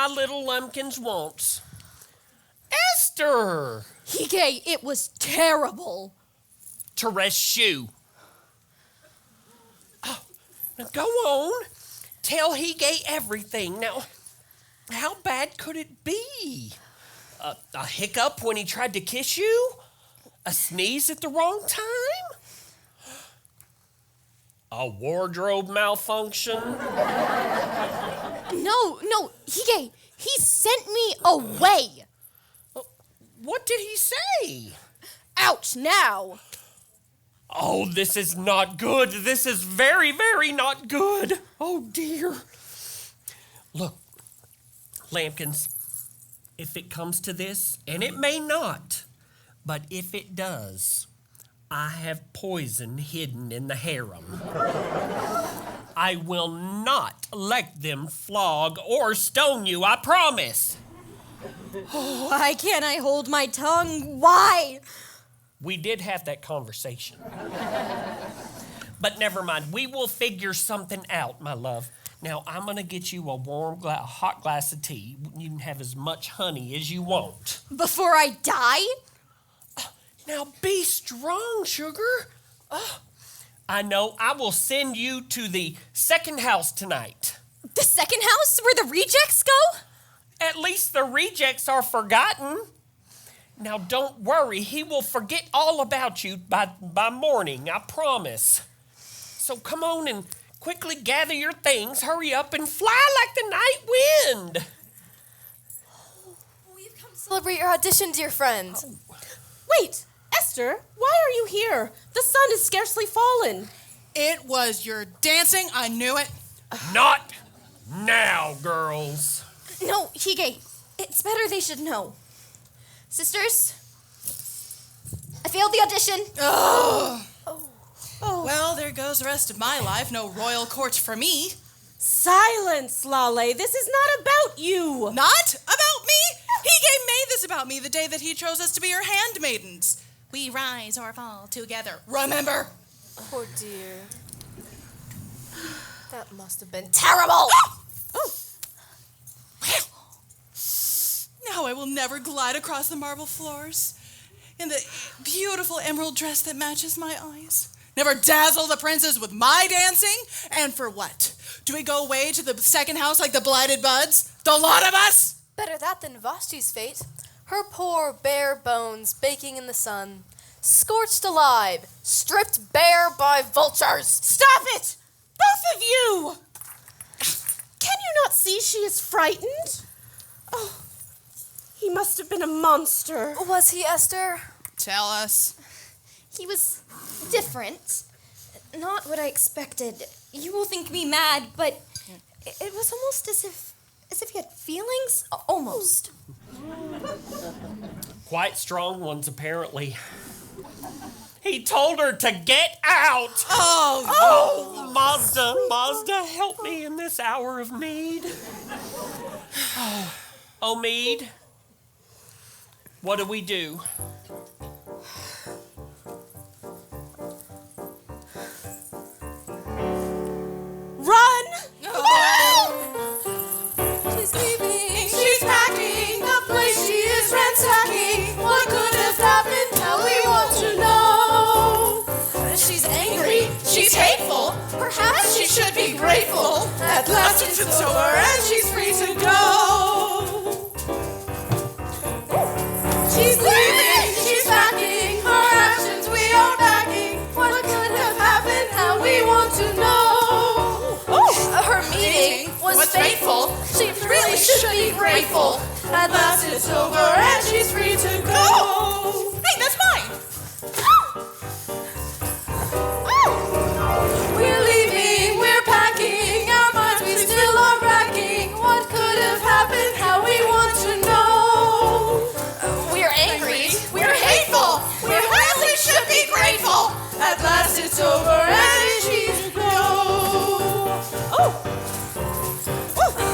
S9: my little lumpkin's wants. Esther!
S7: Hige, it was terrible.
S9: Teresh shoe. Oh, now go on. Tell Hige everything. Now, how bad could it be? A hiccup when he tried to kiss you? A sneeze at the wrong time? A wardrobe malfunction?
S7: No, Hige, he sent me away.
S9: What did he say?
S7: Ouch, now.
S9: Oh, this is not good. This is very, very not good. Oh, dear. Look, Lambkins, if it comes to this, and it may not, but if it does, I have poison hidden in the harem. I will not let them flog or stone you, I promise.
S7: Why can't I hold my tongue? Why?
S9: We did have that conversation. But never mind. We will figure something out, my love. Now, I'm going to get you a hot glass of tea. You can have as much honey as you want.
S7: Before I die?
S9: Now, be strong, sugar. I know. I will send you to the second house tonight.
S7: The second house where the rejects go?
S9: At least the rejects are forgotten. Now, don't worry. He will forget all about you by morning, I promise. So come on and quickly gather your things. Hurry up and fly like the night wind.
S2: We've come to celebrate your audition, dear friend.
S4: Wait, Esther, why are you here? The sun is scarcely fallen.
S11: It was your dancing. I knew it.
S9: Not now, girls.
S7: No, Hige, it's better they should know. Sisters, I failed the audition.
S11: Oh. Well, there goes the rest of my life. No royal court for me.
S4: Silence, Lale. This is not about you.
S11: Not about me? Hige made this about me the day that he chose us to be her handmaidens. We rise or fall together. Remember?
S2: Oh, dear. That must have been terrible.
S11: Now I will never glide across the marble floors in the beautiful emerald dress that matches my eyes. Never dazzle the princes with my dancing. And for what? Do we go away to the second house like the blighted buds? The lot of us?
S2: Better that than Vashti's fate. Her poor bare bones baking in the sun, scorched alive, stripped bare by vultures.
S4: Stop it! Both of you! Can you not see she is frightened? Oh, he must have been a monster.
S2: Was he, Esther?
S11: Tell us.
S7: He was different. Not what I expected. You will think me mad, but it was almost as if he had feelings. Almost.
S9: Quite strong ones, apparently. He told her to get out. Oh, Mazda, help me in this hour of need. Oh, Mead, what do we do?
S4: Run!
S2: She's leaving.
S4: She's packing the place she is ransacking. What could have happened? Now we want to know.
S2: She's angry.
S4: She's hateful. Perhaps she should be grateful. At last it's over and she's free to go. She's leaving. She's packing. Her actions we are backing. What could have happened? Now we want to know.
S2: Her meeting was
S4: faithful.
S2: She really should be grateful.
S4: At last it's over and she's free to go.
S11: Hey, that's mine.
S4: We're leaving, we're packing, our minds we still are racking. What could have happened? How we want to know.
S2: We're angry.
S4: We're hateful. We really should be grateful. At last it's over and she's go.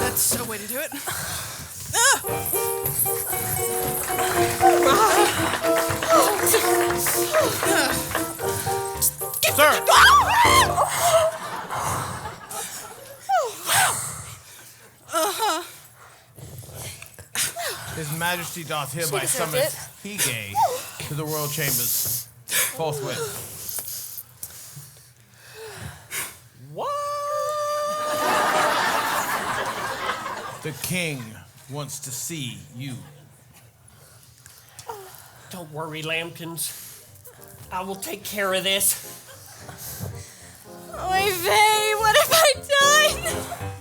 S11: That's the way to do it.
S8: Sir! His Majesty doth hereby
S2: deserved
S8: summon
S2: it.
S8: Hege to the royal chambers forthwith.
S9: What?
S8: The king wants to see you.
S9: Don't worry, Lambkins. I will take care of this.
S2: Oy vey, what have I done?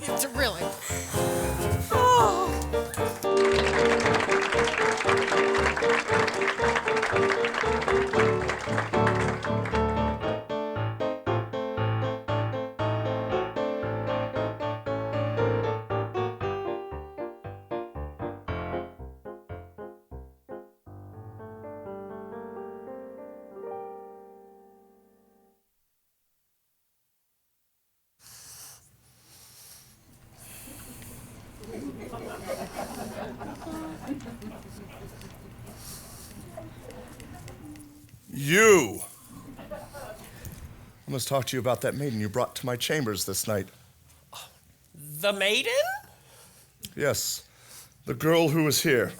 S11: It's really.
S2: Oh.
S14: You! I must talk to you about that maiden you brought to my chambers this night.
S9: The maiden?
S14: Yes, the girl who was here.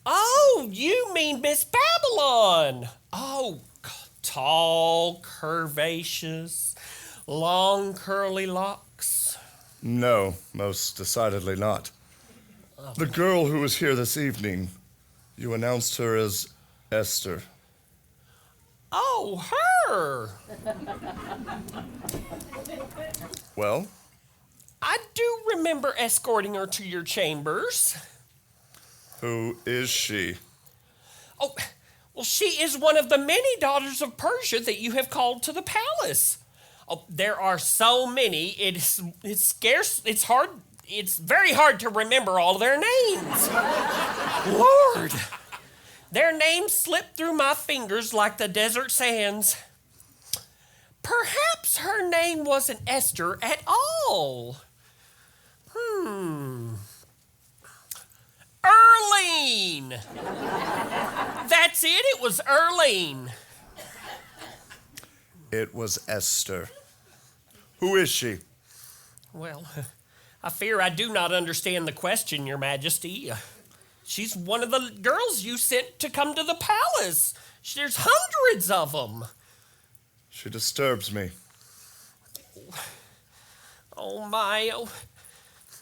S9: Oh, you mean Miss Babylon. Oh, tall, curvaceous, long curly locks.
S14: No, most decidedly not. The girl who was here this evening, you announced her as Esther.
S9: Oh, her.
S14: Well?
S9: I do remember escorting her to your chambers.
S14: Who is she?
S9: Oh, well, she is one of the many daughters of Persia that you have called to the palace. Oh, there are so many. It's very hard to remember all their names. Lord, their names slip through my fingers like the desert sands. Perhaps her name wasn't Esther at all. Erlene! That's it, it was Erlene.
S14: It was Esther. Who is she?
S9: Well, I fear I do not understand the question, Your Majesty. She's one of the girls you sent to come to the palace. There's hundreds of them.
S14: She disturbs me.
S9: Oh, my. Oh.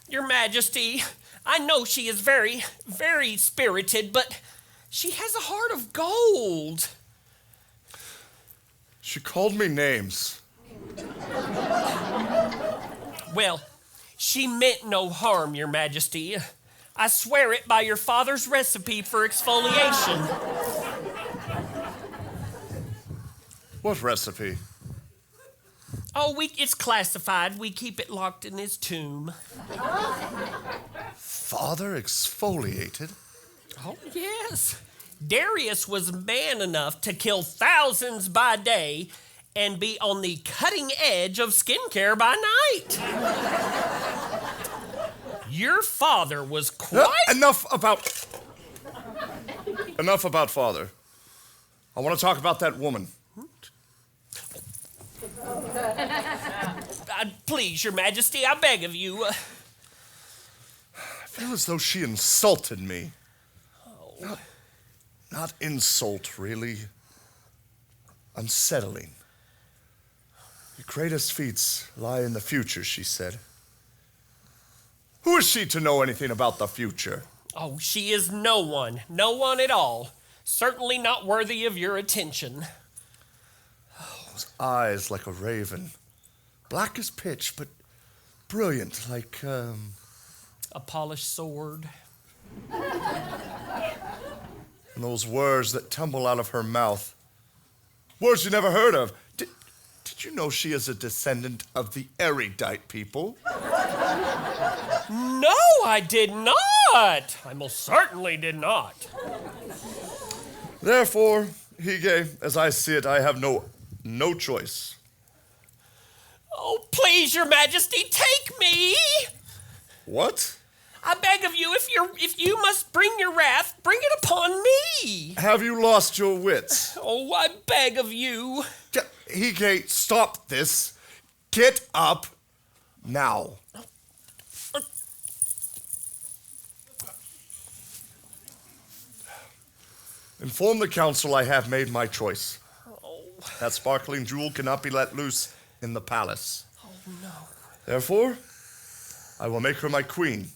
S9: Your Majesty, I know she is very, very spirited, but she has a heart of gold.
S14: She called me names.
S9: Well, she meant no harm, Your Majesty. I swear it by your father's recipe for exfoliation.
S14: What recipe?
S9: Oh, it's classified. We keep it locked in his tomb.
S14: Father exfoliated?
S9: Oh, yes. Darius was man enough to kill thousands by day and be on the cutting edge of skincare by night. Your father was quite...
S14: Enough about father. I want to talk about that woman.
S9: Please, Your Majesty, I beg of you.
S14: I feel as though she insulted me.
S9: Oh.
S14: Not insult, really. Unsettling. Your greatest feats lie in the future, she said. Who is she to know anything about the future?
S9: Oh, she is no one at all. Certainly not worthy of your attention.
S14: Those eyes like a raven. Black as pitch, but brilliant like,
S9: A polished sword.
S14: And those words that tumble out of her mouth. Words you never heard of. Did you know she is a descendant of the erudite people?
S9: No, I did not. I most certainly did not.
S14: Therefore, Hege, as I see it, I have no choice.
S9: Oh, please, Your Majesty, take me.
S14: What?
S9: I beg of you, if you must bring your wrath, bring it upon me.
S14: Have you lost your wits?
S9: Oh, I beg of you.
S14: Hege, stop this. Get up now. Inform the council I have made my choice. That sparkling jewel cannot be let loose in the palace.
S9: Oh, no.
S14: Therefore, I will make her my queen.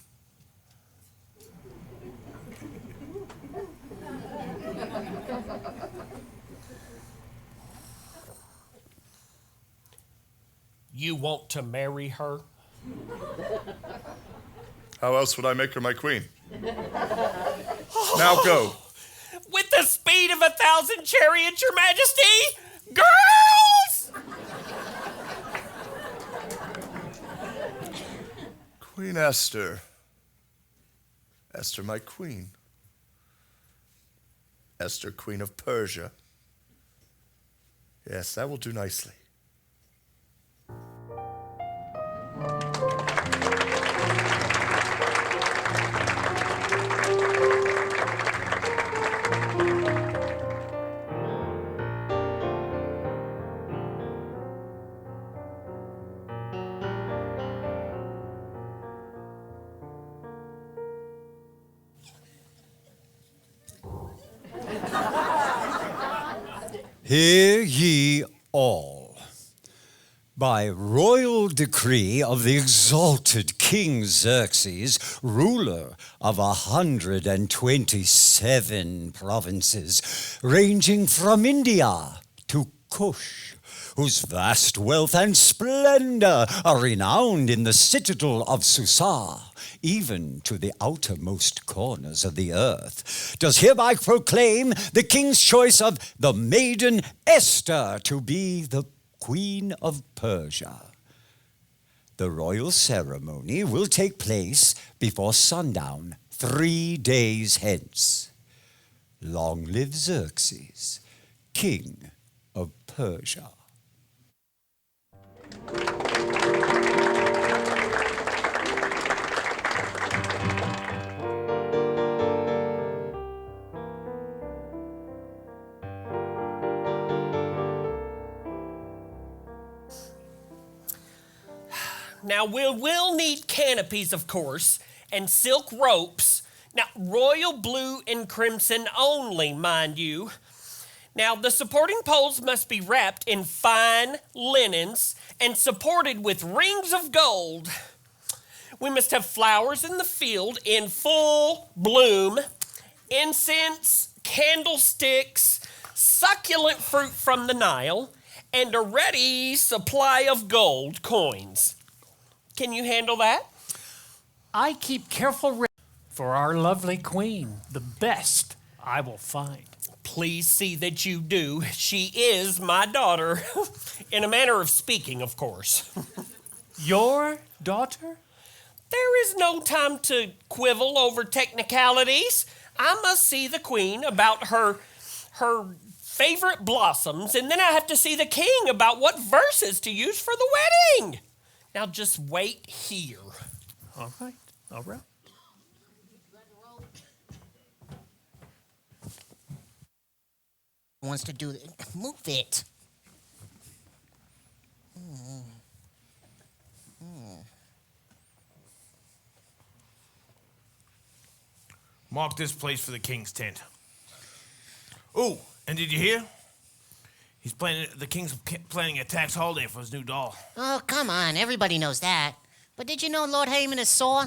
S9: You want to marry her?
S14: How else would I make her my queen? Now go.
S9: With the speed of 1,000 chariots, Your Majesty! Girls!
S14: Queen Esther. Esther, my queen. Esther, Queen of Persia. Yes, that will do nicely.
S10: Hear ye all. By royal decree of the exalted King Xerxes, ruler of 127 provinces, ranging from India to Kush, whose vast wealth and splendor are renowned in the citadel of Susa, even to the outermost corners of the earth, does hereby proclaim the king's choice of the maiden Esther to be the Queen of Persia. The royal ceremony will take place before sundown 3 days hence. Long live Xerxes, King of Persia.
S9: Now, we'll need canopies, of course, and silk ropes. Now, royal blue and crimson only, mind you. Now, the supporting poles must be wrapped in fine linens and supported with rings of gold. We must have flowers in the field in full bloom, incense, candlesticks, succulent fruit from the Nile, and a ready supply of gold coins. Can you handle that?
S3: I keep careful record for our lovely queen, the best I will find.
S9: Please see that you do. She is my daughter. In a manner of speaking, of course.
S3: Your daughter?
S9: There is no time to quibble over technicalities. I must see the queen about her favorite blossoms, and then I have to see the king about what verses to use for the wedding. Now just wait here.
S3: All right, all right.
S5: Wants to do it. Move it.
S8: Mark this place for the king's tent. Oh, and did you hear? The king's planning a tax holiday for his new doll.
S5: Oh, come on. Everybody knows that. But did you know Lord Haman is sore?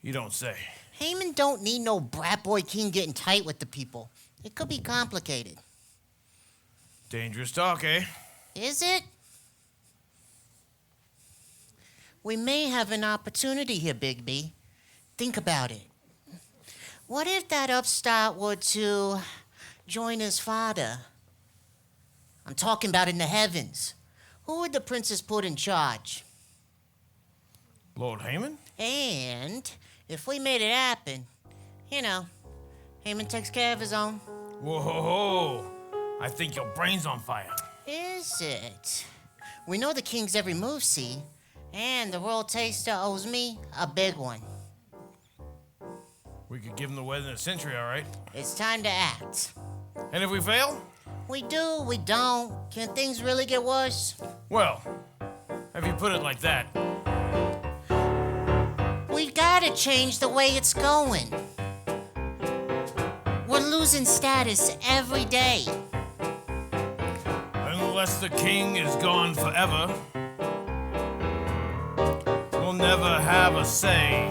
S8: You don't say.
S5: Haman don't need no brat boy king getting tight with the people. It could be complicated.
S8: Dangerous talk, eh?
S5: Is it? We may have an opportunity here, Bigby. Think about it. What if that upstart were to join his father? I'm talking about in the heavens. Who would the princess put in charge?
S8: Lord Haman?
S5: And if we made it happen, Haman takes care of his own.
S8: Whoa, I think your brain's on fire.
S5: Is it? We know the king's every move, see? And the royal taster owes me a big one.
S8: We could give him the wedding of the century, all right?
S5: It's time to act.
S8: And if we fail?
S5: We do, we don't. Can things really get worse?
S8: Well, if you put it like that.
S5: We've got to change the way it's going. We're losing status every day.
S8: Unless the king is gone forever, we'll never have a say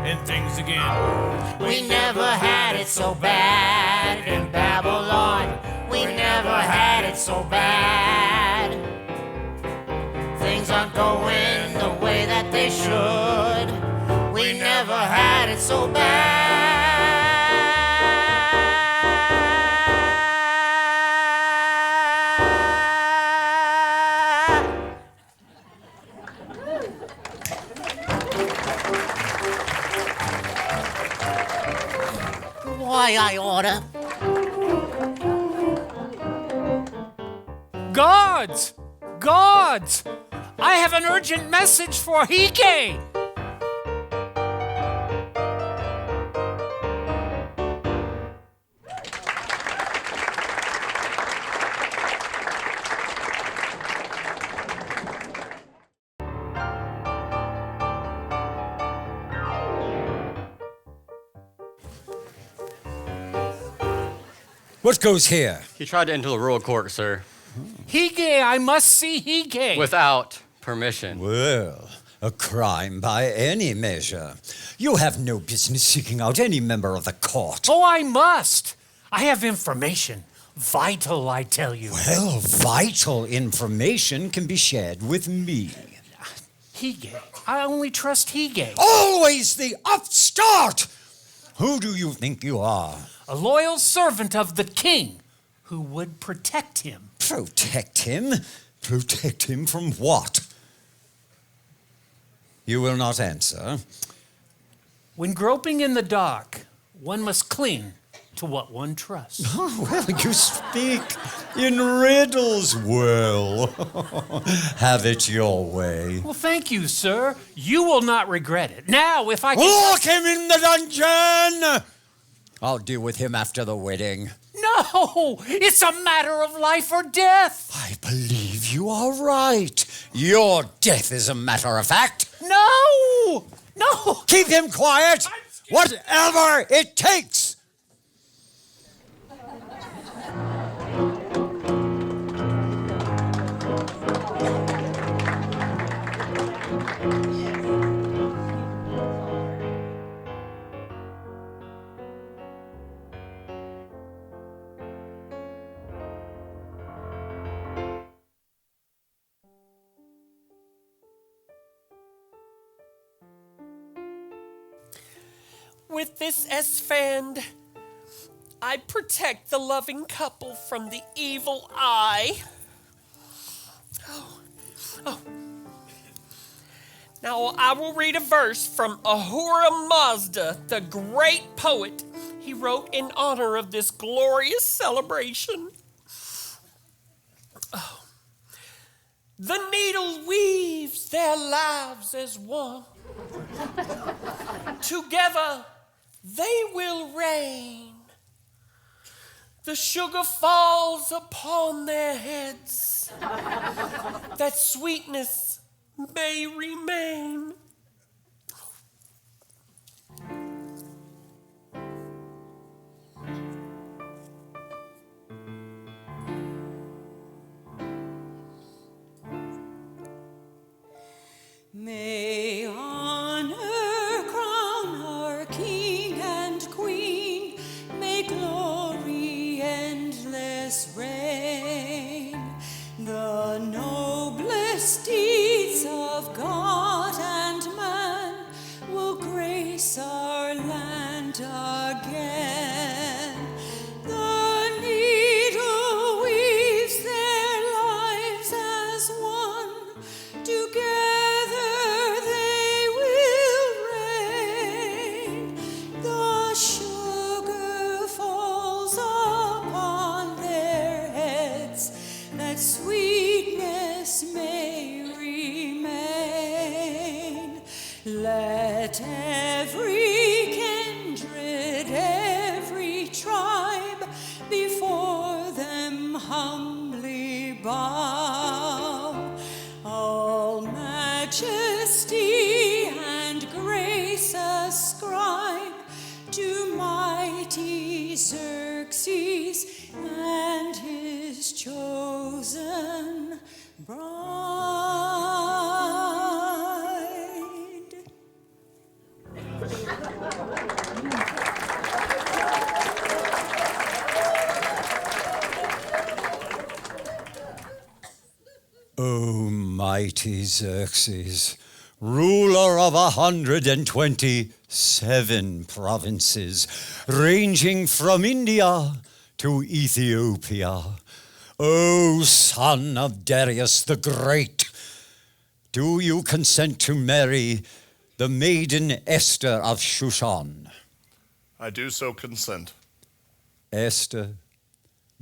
S8: in things again.
S5: We never had it so bad in Babylon. We never had it so bad. Things aren't going the way that they should. We never had it so bad. Why I order?
S3: Gods! Gods! I have an urgent message for Hike!
S10: What goes here?
S12: He tried to enter the royal court, sir.
S3: Hige, I must see Hige.
S12: Without permission.
S10: Well, a crime by any measure. You have no business seeking out any member of the court.
S3: Oh, I must. I have information. Vital, I tell you.
S10: Well, vital information can be shared with me.
S3: Hige. I only trust Hige.
S10: Always the upstart! Who do you think you are?
S3: A loyal servant of the king who would protect him.
S10: Protect him? Protect him from what? You will not answer.
S3: When groping in the dark, one must cling to what one trusts.
S10: Oh, well, you speak in riddles well. Have it your way.
S3: Well, thank you, sir. You will not regret it. Now, if I can...
S10: Lock him in the dungeon! I'll deal with him after the wedding.
S3: No! It's a matter of life or death!
S10: I believe you are right. Your death is a matter of fact.
S3: No! No!
S10: Keep him quiet, whatever it takes.
S9: With this S-Fand, I protect the loving couple from the evil eye. Oh. Now I will read a verse from Ahura Mazda, the great poet. He wrote in honor of this glorious celebration. Oh. The needle weaves their lives as one. Together they will reign. The sugar falls upon their heads, that sweetness may remain.
S4: May honor crown our king and queen. May glory endless reign. The noblest deeds of God and man will grace our land again. The needle weaves their lives as one. Together they will reign. The sugar falls upon their heads, that sweetness may remain. Let every kindred, every tribe before them humbly bow. All majesty and grace ascribe to my
S6: Xerxes and his chosen bride.
S10: O mighty Xerxes, ruler of 127 provinces, ranging from India to Ethiopia. O son of Darius the Great, do you consent to marry the maiden Esther of Shushan?
S14: I do so consent.
S10: Esther,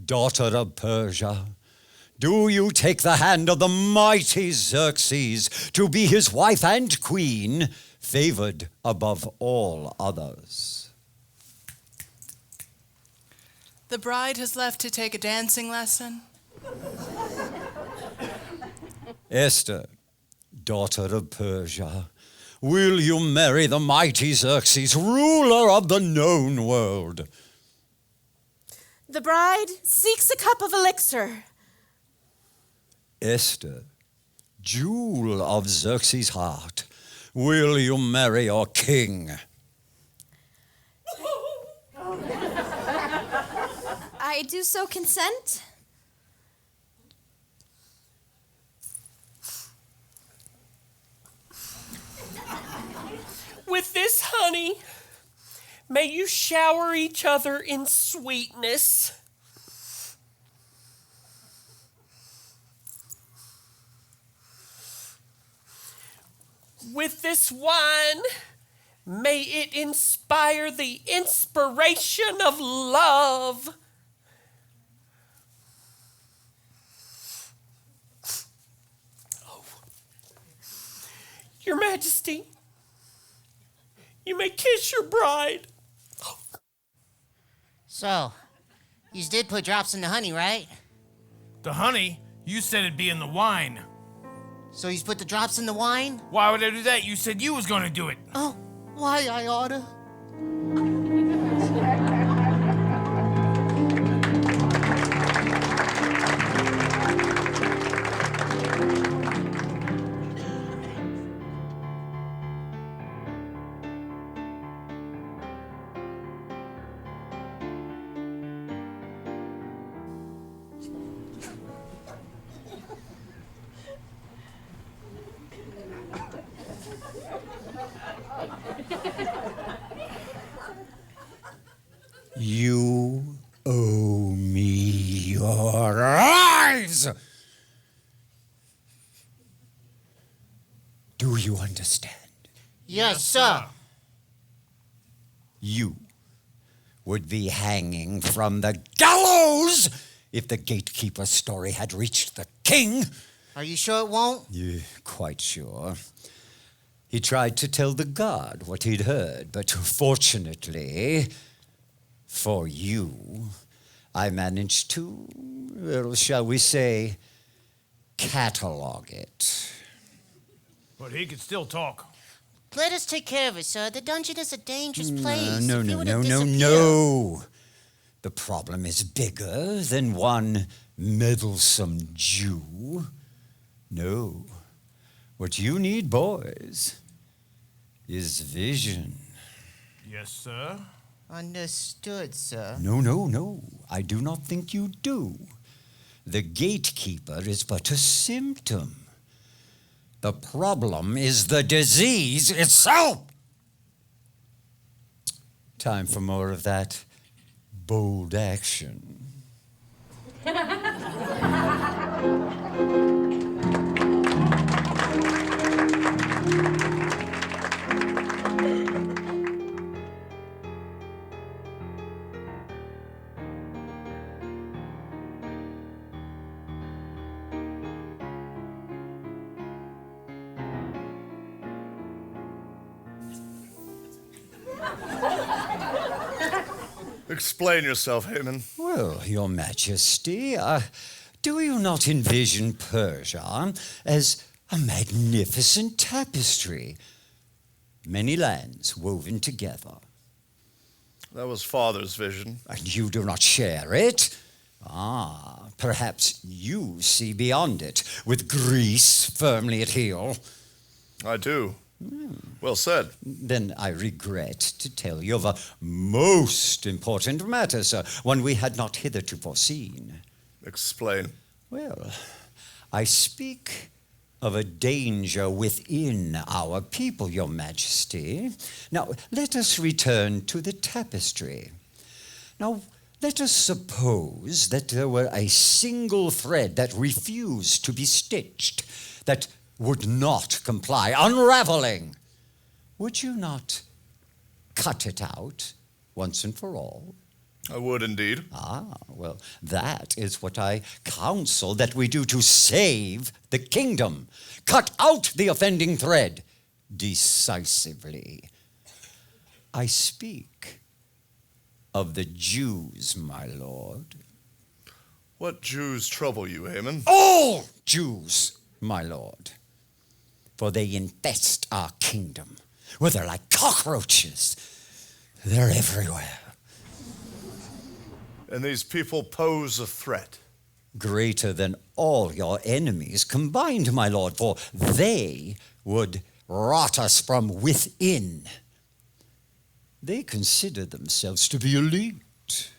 S10: daughter of Persia, do you take the hand of the mighty Xerxes to be his wife and queen, favored above all others?
S11: The bride has left to take a dancing lesson.
S10: Esther, daughter of Persia, will you marry the mighty Xerxes, ruler of the known world?
S4: The bride seeks a cup of elixir.
S10: Esther, jewel of Xerxes' heart, will you marry your king?
S7: I do so consent.
S9: With this honey, may you shower each other in sweetness. With this wine, may it inspire the inspiration of love. Oh. Your Majesty, you may kiss your bride.
S5: So, you did put drops in the honey, right?
S8: The honey? You said it'd be in the wine.
S5: So he's put the drops in the wine?
S8: Why would I do that? You said you was gonna do it.
S5: Oh, why I oughta?
S10: You owe me your eyes! Do you understand?
S5: Yes, sir.
S10: You would be hanging from the gallows if the gatekeeper's story had reached the king.
S5: Are you sure it won't?
S10: Yeah, quite sure. He tried to tell the guard what he'd heard, but fortunately for you, I managed to, well, shall we say, catalog it.
S8: But he could still talk.
S5: Let us take care of it, sir. The dungeon is a dangerous place.
S10: No. The problem is bigger than one meddlesome Jew. No. What you need, boys, is vision.
S8: Yes, sir.
S5: Understood, sir.
S10: No. I do not think you do. The gatekeeper is but a symptom. The problem is the disease itself. Time for more of that bold action.
S14: Explain yourself, Haman.
S10: Well, Your Majesty, do you not envision Persia as a magnificent tapestry? Many lands woven together.
S14: That was Father's vision.
S10: And you do not share it? Ah, perhaps you see beyond it, with Greece firmly at heel.
S14: I do. Well said.
S10: Then I regret to tell you of a most important matter, sir, one we had not hitherto foreseen.
S14: Explain.
S10: Well, I speak of a danger within our people, your majesty. Now, let us return to the tapestry. Now, let us suppose that there were a single thread that refused to be stitched, that would not comply, unraveling. Would you not cut it out once and for all?
S14: I would indeed.
S10: Ah, well, that is what I counsel that we do to save the kingdom. Cut out the offending thread decisively. I speak of the Jews, my lord.
S14: What Jews trouble you, Haman?
S10: All Jews, my lord. For they infest our kingdom. Well, they're like cockroaches. They're everywhere.
S14: And these people pose a threat.
S10: Greater than all your enemies combined, my lord, for they would rot us from within. They consider themselves to be elite.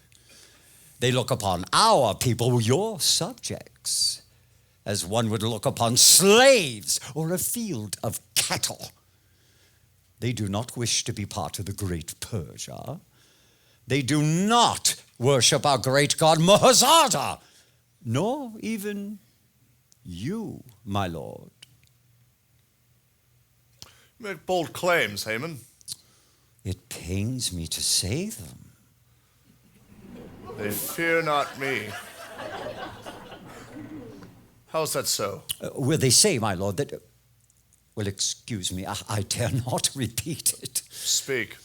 S10: They look upon our people, your subjects, as one would look upon slaves or a field of cattle. They do not wish to be part of the great Persia. They do not worship our great god Mahazada, nor even you, my lord.
S14: You make bold claims, Haman.
S10: It pains me to say them.
S14: They fear not me. How is that so?
S10: Well, they say, my lord, that... well, excuse me, I dare not repeat it.
S14: Speak.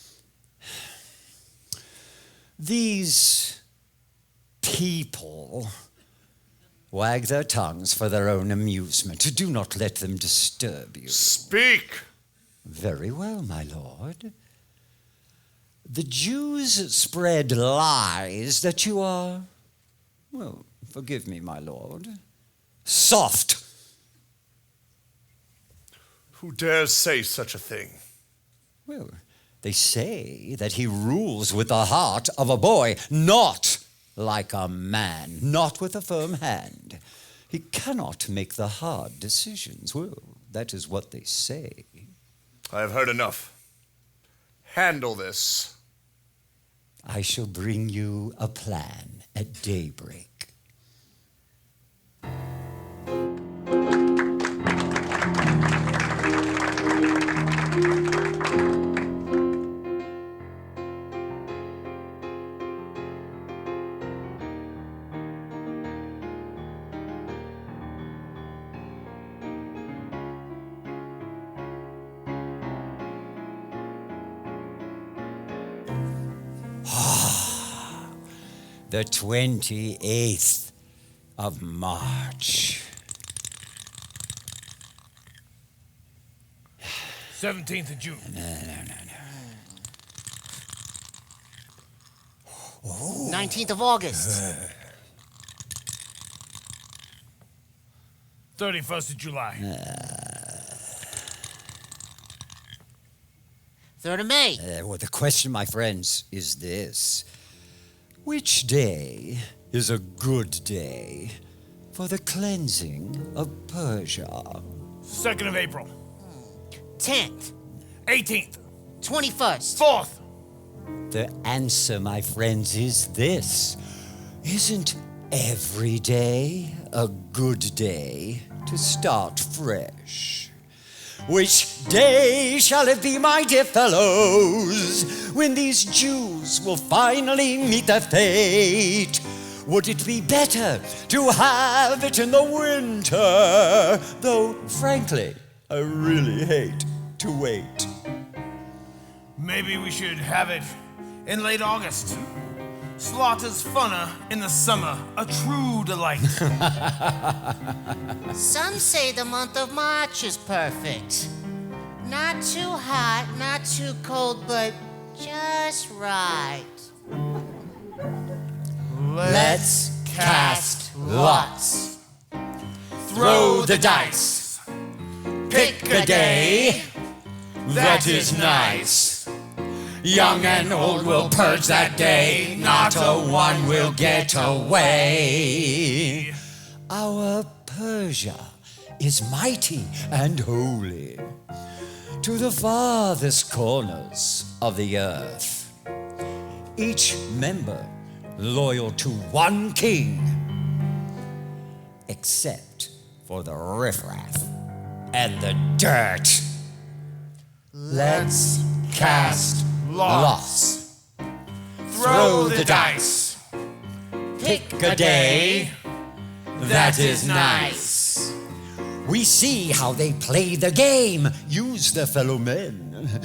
S10: These people wag their tongues for their own amusement. Do not let them disturb you.
S14: Speak!
S10: Very well, my lord. The Jews spread lies that you are, well, forgive me, my lord, soft.
S14: Who dares say such a thing?
S10: Well, they say that he rules with the heart of a boy, not like a man, not with a firm hand. He cannot make the hard decisions. Well, that is what they say.
S14: I have heard enough. Handle this.
S10: I shall bring you a plan at daybreak. The 28th of March.
S8: 17th of June.
S5: No. 19th of August.
S8: 31st of July.
S5: 3rd of May.
S10: Well, the question, my friends, is this. Which day is a good day for the cleansing of Persia?
S8: 2nd of April.
S5: 10th.
S8: 18th.
S5: 21st.
S8: 4th.
S10: The answer, my friends, is this. Isn't every day a good day to start fresh? Which day shall it be, my dear fellows, when these Jews will finally meet their fate? Would it be better to have it in the winter? Though, frankly, I really hate to wait.
S8: Maybe we should have it in late August. Slaughter's funner in the summer, a true delight.
S5: Some say the month of March is perfect. Not too hot, not too cold, but just right.
S1: Let's cast lots. Throw the dice. Pick a day that is nice. Young and old will purge that day. Not a one will get away.
S10: Our Persia is mighty and holy, to the farthest corners of the earth. Each member loyal to one king, except for the riffraff and the dirt.
S1: Let's cast lots. Throw the dice. Pick a day that is nice.
S10: We see how they play the game, use their fellow men,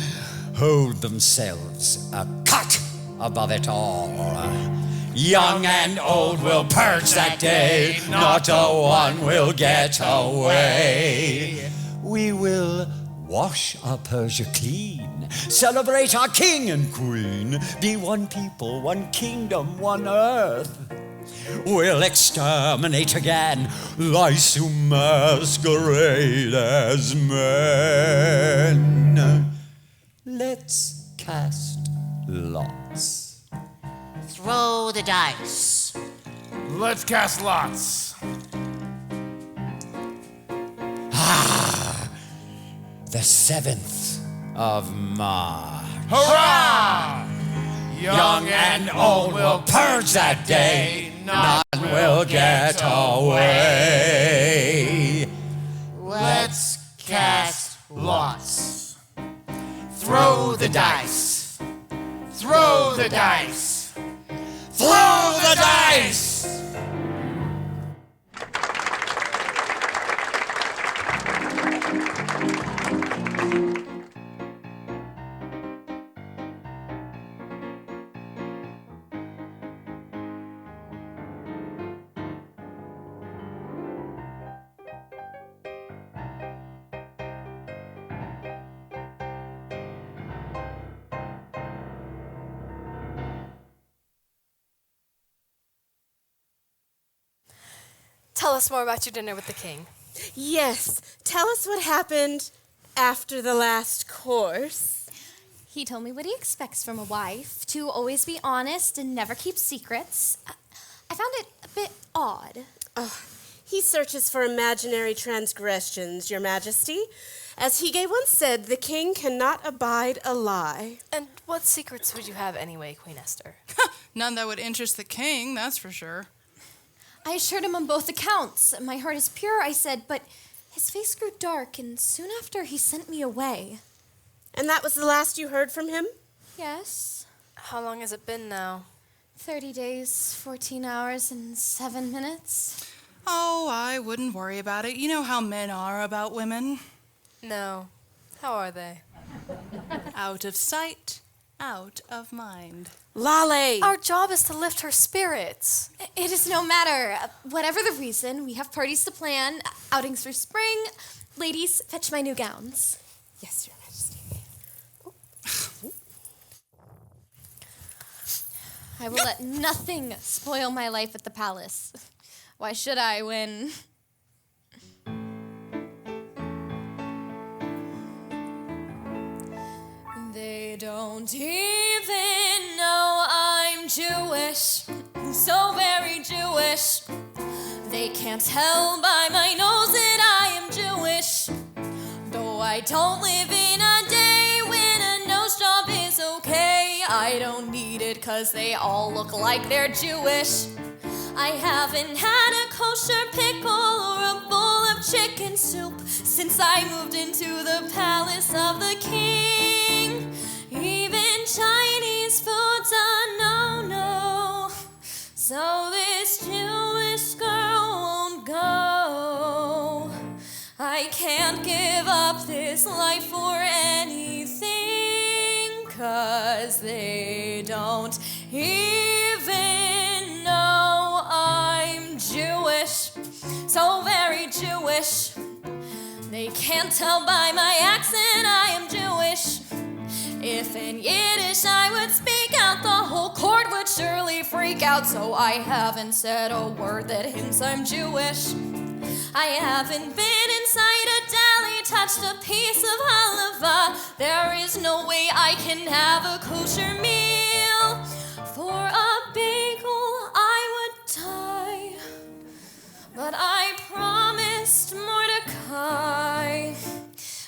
S10: hold themselves a cut above it all.
S1: Young and old will purge that day. Not a one will get away.
S10: We will wash our Persia clean, celebrate our king and queen, be one people, one kingdom, one earth. We'll exterminate again lice who masquerade as men. Let's cast lots.
S5: Throw the dice.
S8: Let's cast lots.
S10: The 7th of March.
S8: Hurrah!
S1: Young and old will purge that day. None will get away. Let's cast lots. Throw the dice. Throw the dice. Throw the dice!
S2: Tell us more about your dinner with the king.
S4: Yes, tell us what happened after the last course.
S7: He told me what he expects from a wife, to always be honest and never keep secrets. I found it a bit odd.
S4: Oh, he searches for imaginary transgressions, Your Majesty. As Hige once said, the king cannot abide a lie.
S2: And what secrets would you have anyway, Queen Esther?
S11: None that would interest the king, that's for sure.
S7: I assured him on both accounts. My heart is pure, I said, but his face grew dark, and soon after he sent me away.
S4: And that was the last you heard from him?
S7: Yes.
S2: How long has it been now?
S7: 30 days, 14 hours, and 7 minutes.
S11: Oh, I wouldn't worry about it. You know how men are about women.
S2: No. How are they?
S11: Out of sight, out of mind.
S4: Lale!
S2: Our job is to lift her spirits.
S7: It is no matter. Whatever the reason, we have parties to plan, outings for spring. Ladies, fetch my new gowns.
S4: Yes, Your Majesty.
S7: I will let nothing spoil my life at the palace. Why should I when... They don't even know I'm Jewish, so very Jewish. They can't tell by my nose that I am Jewish. Though I don't live in a day when a nose job is okay. I don't need it 'cause they all look like they're Jewish. I haven't had a kosher pickle or a bowl of chicken soup since I moved into the palace of the king. Even Chinese food's a no-no, so this Jewish girl won't go. I can't give up this life for anything, 'cause they don't even know I'm Jewish, so very Jewish. They can't tell by my accent I am Jewish. If in Yiddish I would speak out, the whole court would surely freak out.
S2: proud, so I haven't said a word that hints I'm Jewish. I haven't been inside a deli, touched a piece of halava. There is no way I can have a kosher meal. For a bagel I would die, but I promised Mordecai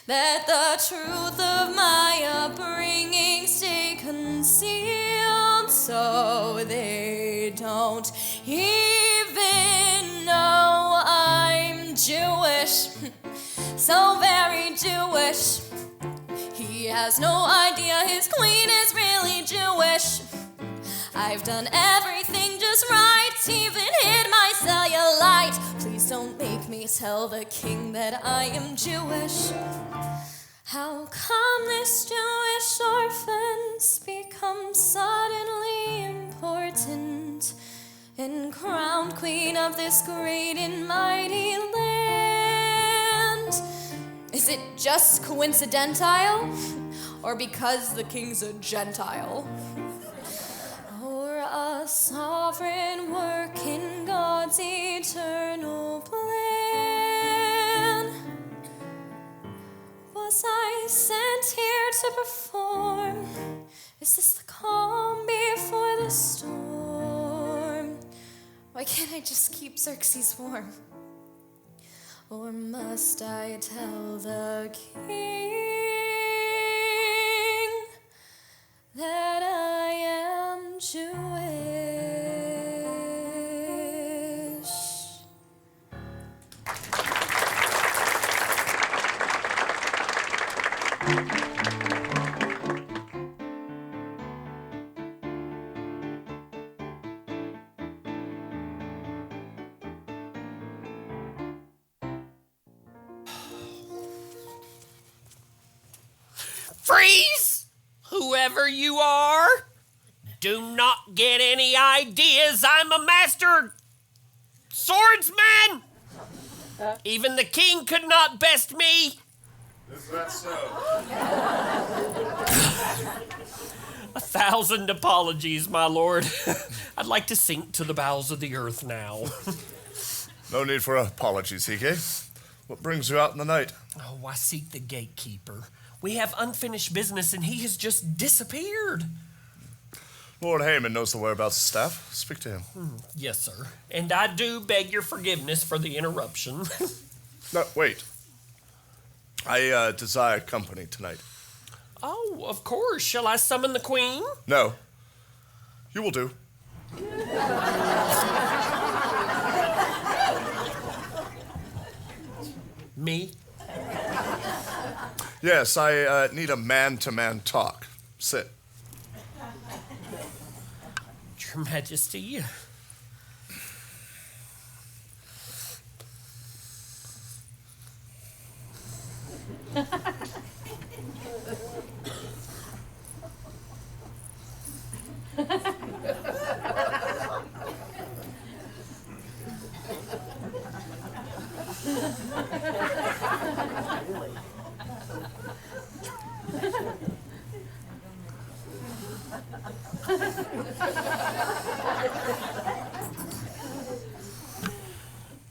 S2: that the truth of my upbringing stay concealed, so they don't even know I'm Jewish, so very Jewish. He has no idea his queen is really Jewish. I've done everything just right, even hid my cellulite. Please don't make me tell the king that I am Jewish. How come this Jewish orphan's become suddenly important and crowned queen of this great and mighty land? Is it just coincidental, or because the king's a Gentile? Or a sovereign work in God's eternal plan? Was I sent here to perform? Is this the calm before the storm? Why can't I just keep Xerxes warm? Or must I tell the king that I am Jewish?
S9: Freeze! Whoever you are, do not get any ideas. I'm a master swordsman. Even the king could not best me.
S14: Is that so?
S9: 1,000 apologies, my lord. I'd like to sink to the bowels of the earth now.
S14: No need for apologies, Hige. What brings you out in the night?
S9: Oh, I seek the gatekeeper. We have unfinished business, and he has just disappeared.
S14: Lord Haman knows the whereabouts of staff. Speak to him.
S9: Yes, sir. And I do beg your forgiveness for the interruption.
S14: No, wait. I desire company tonight.
S9: Oh, of course. Shall I summon the queen?
S14: No. You will do.
S9: Me?
S14: Yes, I need a man-to-man talk. Sit.
S9: Your Majesty.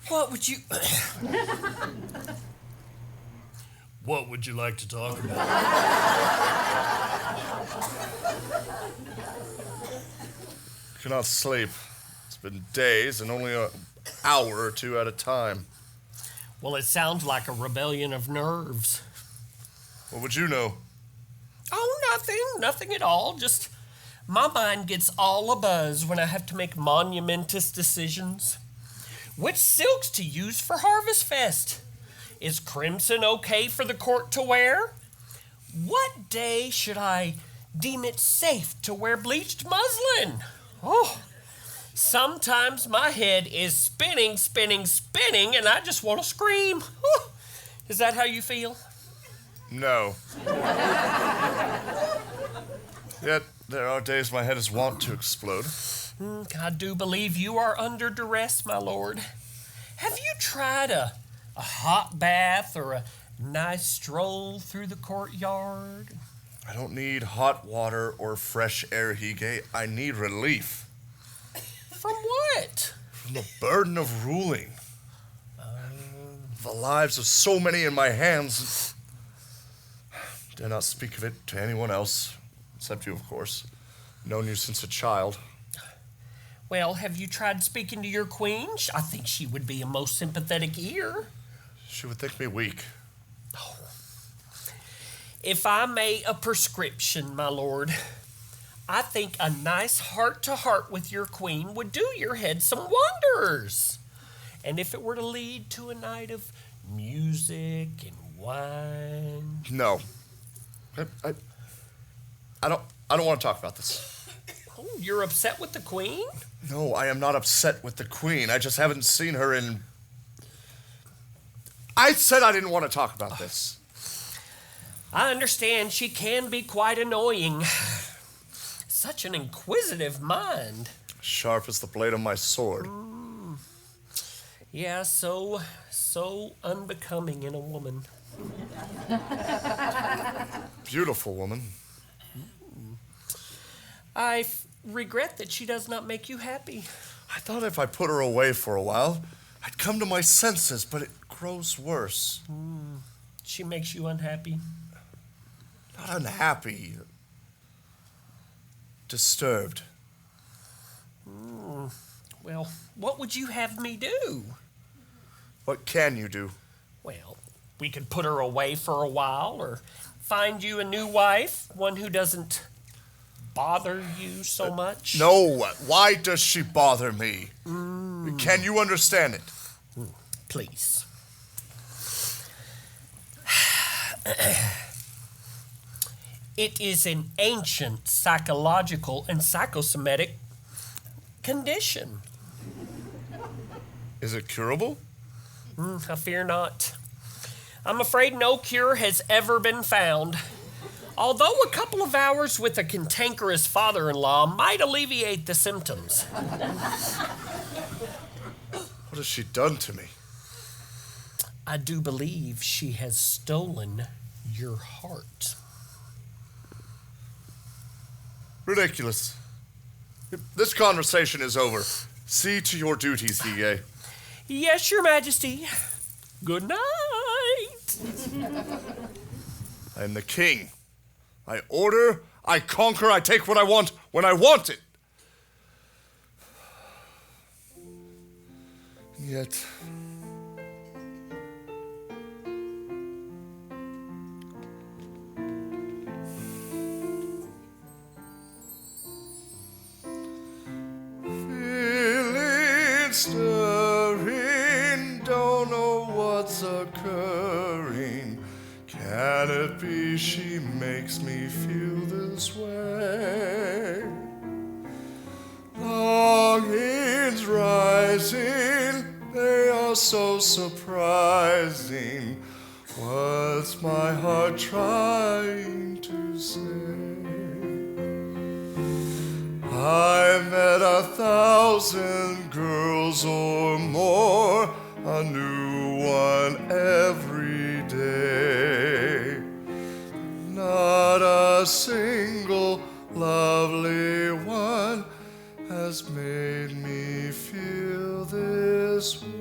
S9: What would you... What would you like to talk about?
S14: Cannot sleep. It's been days and only an hour or two at a time.
S9: Well, it sounds like a rebellion of nerves.
S14: What would you know?
S9: Oh, nothing at all. Just my mind gets all abuzz when I have to make monumentous decisions. Which silks to use for Harvest Fest? Is crimson okay for the court to wear? What day should I deem it safe to wear bleached muslin? Oh, sometimes my head is spinning, and I just want to scream. Oh, is that how you feel?
S14: No. Yet there are days my head is wont to explode.
S9: I do believe you are under duress, my lord. Have you tried a hot bath or a nice stroll through the courtyard?
S14: I don't need hot water or fresh air, Hige. I need relief.
S9: From what?
S14: From the burden of ruling. The lives of so many in my hands. Dare not speak of it to anyone else, except you, of course. Known you since a child.
S9: Well, have you tried speaking to your queen? I think she would be a most sympathetic ear.
S14: She would think me weak.
S9: If I may a prescription, my lord, I think a nice heart-to-heart with your queen would do your head some wonders. And if it were to lead to a night of music and wine...
S14: No. I don't want to talk about this.
S9: Oh, you're upset with the queen?
S14: No, I am not upset with the queen. I just haven't seen her in... I said I didn't want to talk about this.
S9: I understand she can be quite annoying. Such an inquisitive mind.
S14: Sharp as the blade of my sword.
S9: Yeah, so unbecoming in a woman.
S14: Beautiful woman.
S9: I regret that she does not make you happy.
S14: I thought if I put her away for a while, I'd come to my senses, but it grows worse.
S9: She makes you unhappy?
S14: Not unhappy. Disturbed.
S9: Well, what would you have me do?
S14: What can you do?
S9: Well, we could put her away for a while, or find you a new wife, one who doesn't bother you so much.
S14: No, why does she bother me? Can you understand it?
S9: Please. It is an ancient psychological and psychosomatic condition.
S14: Is it curable?
S9: I fear not. I'm afraid no cure has ever been found. Although a couple of hours with a cantankerous father-in-law might alleviate the symptoms.
S14: What has she done to me?
S9: I do believe she has stolen your heart.
S14: Ridiculous. This conversation is over. See to your duties, DA.
S9: Yes, Your Majesty. Good night.
S14: I am the king. I order, I conquer, I take what I want when I want it. And yet... feeling stirring, don't know what's occurring. Can it be she makes me feel this way? Longings rising, they are so surprising. What's my heart trying to say? I met 1,000 girls or more, a new one every day. Not a single lovely one has made me feel this way.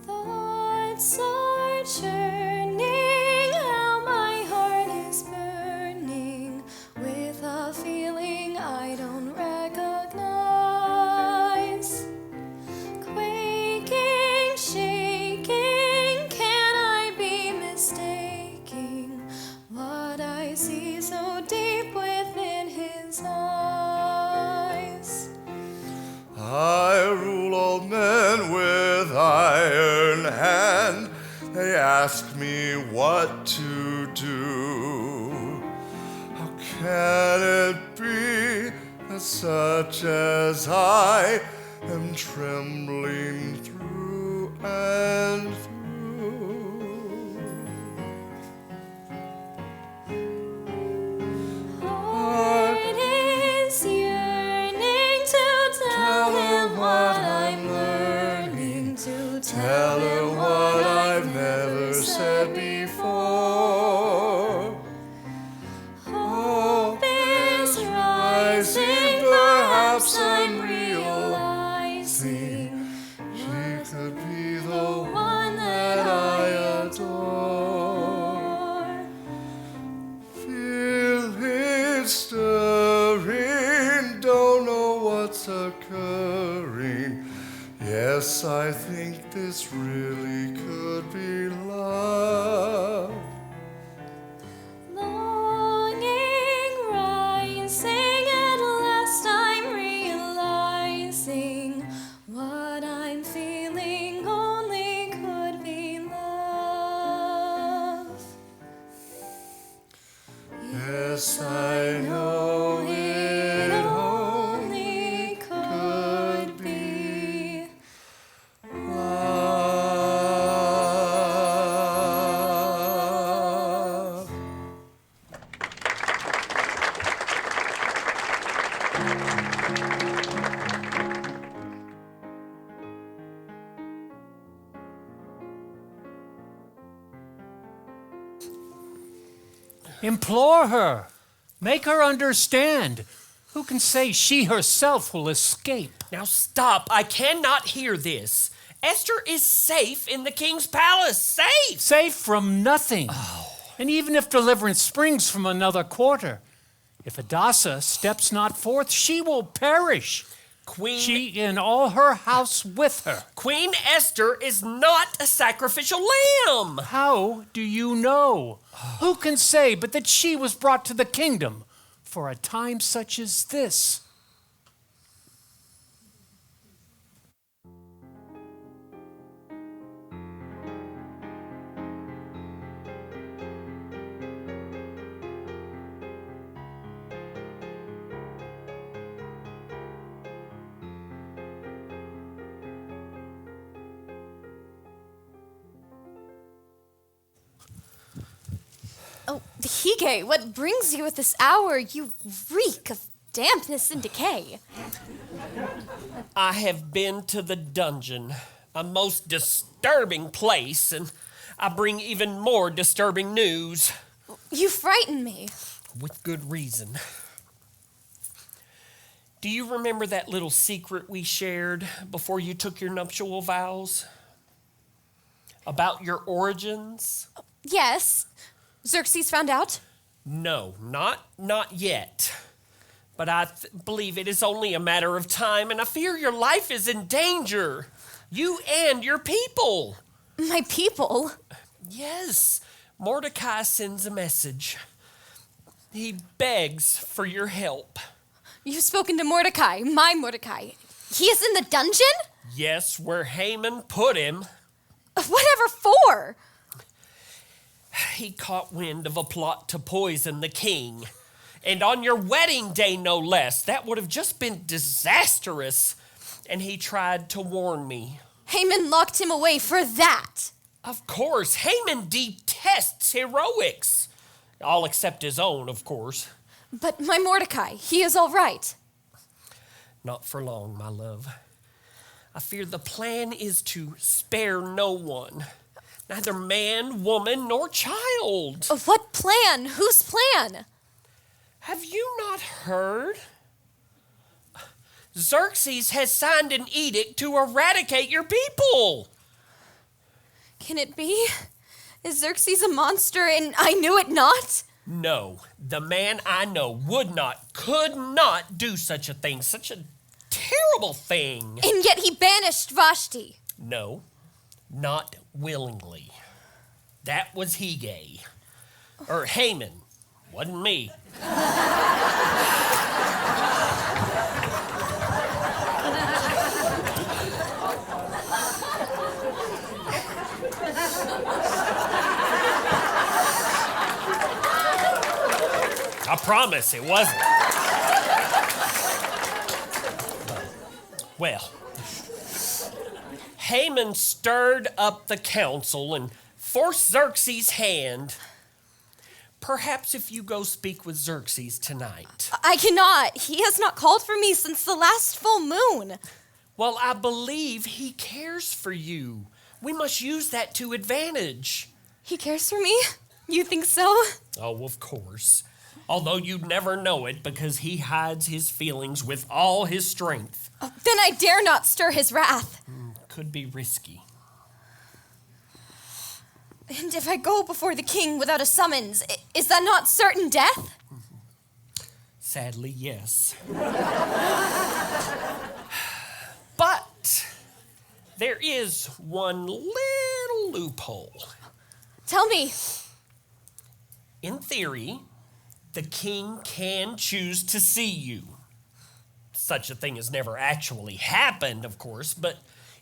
S7: Thoughts are churning, how my heart is burning with a feeling I don't recognize. Quaking, shaking, can I be mistaking what I see so deep within his eyes?
S14: I rule all men with iron hand. They ask me what to do. How can it be that such as I am trembling through and through?
S7: Heart is yearning to tell him what I'm learning, to
S14: Tell her what I've never said before. Oh, I think this really could be love.
S7: Longing rising, at last I'm realizing what I'm feeling only could be love.
S14: Yes, I know it only could be love.
S3: Implore her. Make her understand. Who can say she herself will escape?
S9: Now stop. I cannot hear this. Esther is safe in the king's palace. Safe!
S3: Safe from nothing. And even if deliverance springs from another quarter, if Hadassah steps not forth, she will perish. She and all her house with her.
S9: Queen Esther is not a sacrificial lamb.
S3: How do you know? Who can say but that she was brought to the kingdom for a time such as this?
S7: Oh, Hige, what brings you at this hour? You reek of dampness and decay.
S9: I have been to the dungeon, a most disturbing place, and I bring even more disturbing news.
S7: You frighten me.
S9: With good reason. Do you remember that little secret we shared before you took your nuptial vows? About your origins?
S7: Yes. Xerxes found out?
S9: No, not yet. But I believe it is only a matter of time, and I fear your life is in danger. You and your people.
S7: My people?
S9: Yes. Mordecai sends a message. He begs for your help.
S7: You've spoken to Mordecai, my Mordecai. He is in the dungeon?
S9: Yes, where Haman put him.
S7: Whatever for?
S9: He caught wind of a plot to poison the king. And on your wedding day, no less. That would have just been disastrous. And he tried to warn me.
S7: Haman locked him away for that.
S9: Of course, Haman detests heroics. All except his own, of course.
S7: But my Mordecai, he is all right.
S9: Not for long, my love. I fear the plan is to spare no one. Neither man, woman, nor child.
S7: What plan? Whose plan?
S9: Have you not heard? Xerxes has signed an edict to eradicate your people.
S7: Can it be? Is Xerxes a monster and I knew it not?
S9: No, the man I know would not, could not do such a thing, such a terrible thing.
S7: And yet he banished Vashti.
S9: No, not willingly. That was Hige. Or Haman. Wasn't me. I promise it wasn't. Well, Haman stirred up the council and forced Xerxes' hand. Perhaps if you go speak with Xerxes tonight.
S7: I cannot. He has not called for me since the last full moon.
S9: Well, I believe he cares for you. We must use that to advantage.
S7: He cares for me? You think so?
S9: Oh, of course. Although you'd never know it because he hides his feelings with all his strength.
S7: Oh, then I dare not stir his wrath.
S9: Could be risky.
S7: And if I go before the king without a summons, is that not certain death?
S9: Sadly, yes. But there is one little loophole.
S7: Tell me.
S9: In theory, the king can choose to see you. Such a thing has never actually happened, of course, but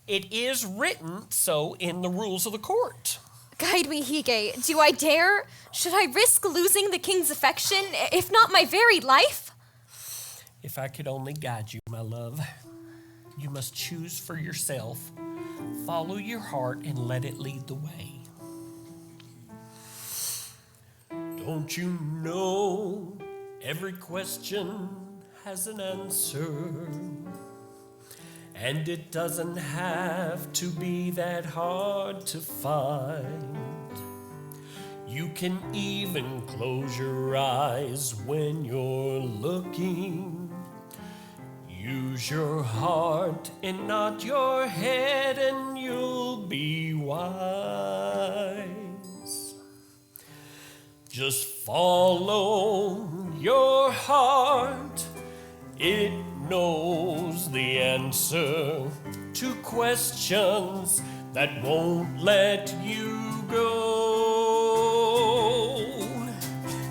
S9: it is written so in the rules of the court.
S7: Guide me, Hige. Do I dare? Should I risk losing the king's affection, if not my very life?
S9: If I could only guide you, my love. You must choose for yourself. Follow your heart and let it lead the way. Don't you know every question has an answer? And it doesn't have to be that hard to find. You can even close your eyes when you're looking. Use your heart and not your head, and you'll be wise. Just follow your heart. It knows the answer to questions that won't let you go.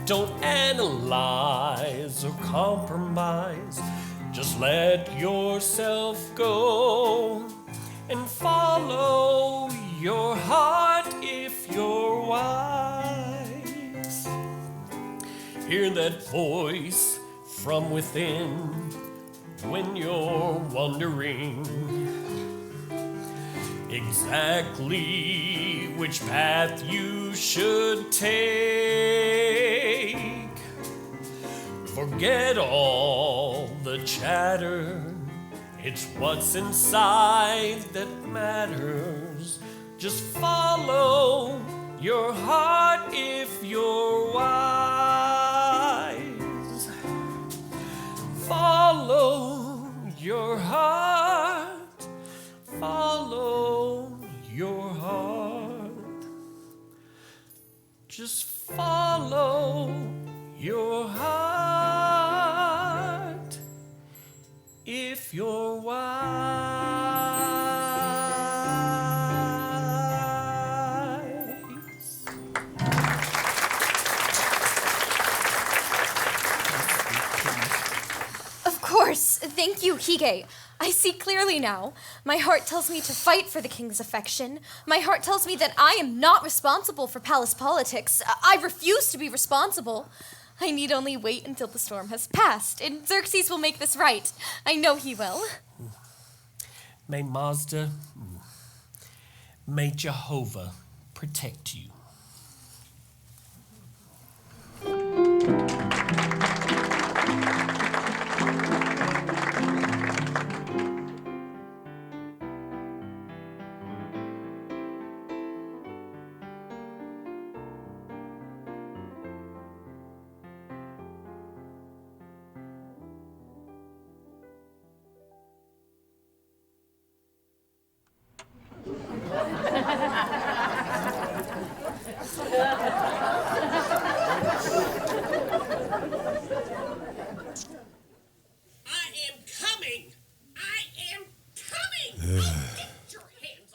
S9: Don't analyze or compromise. Just let yourself go and follow your heart if you're wise. Hear that voice from within when you're wondering exactly which path you should take. Forget all the chatter. It's what's inside that matters. Just follow your heart if you're wise. Follow your heart. Follow your heart. Just follow your heart if you're wise.
S7: Of course. Thank you, Hige. I see clearly now. My heart tells me to fight for the king's affection. My heart tells me that I am not responsible for palace politics. I refuse to be responsible. I need only wait until the storm has passed, and Xerxes will make this right. I know he will.
S9: May Mazda, may Jehovah protect you.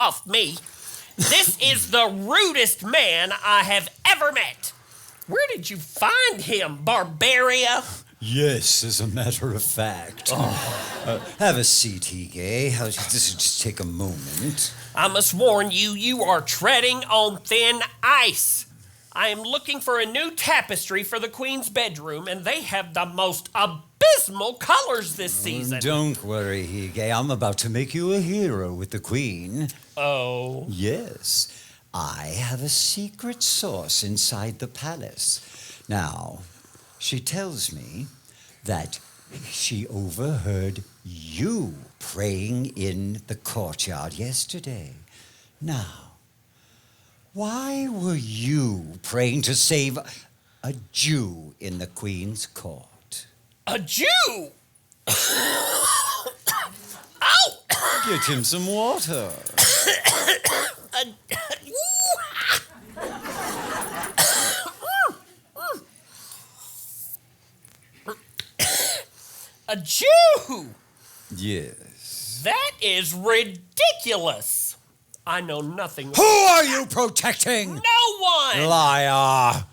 S9: Off me. This is the rudest man I have ever met. Where did you find him, Barbaria?
S10: Yes, as a matter of fact. Have a seat, Hige. This will just take a moment.
S9: I must warn you, you are treading on thin ice. I am looking for a new tapestry for the Queen's bedroom, and they have the most abysmal colors this season.
S10: Don't worry, Hige. I'm about to make you a hero with the Queen.
S9: Oh?
S10: Yes. I have a secret source inside the palace. Now, she tells me that she overheard you praying in the courtyard yesterday. Now, why were you praying to save a Jew in the Queen's court?
S9: A Jew? Ow!
S10: Get him some water.
S9: A Jew?
S10: Yes.
S9: That is ridiculous. I know nothing.
S10: Who are you protecting?
S9: No one!
S10: Liar!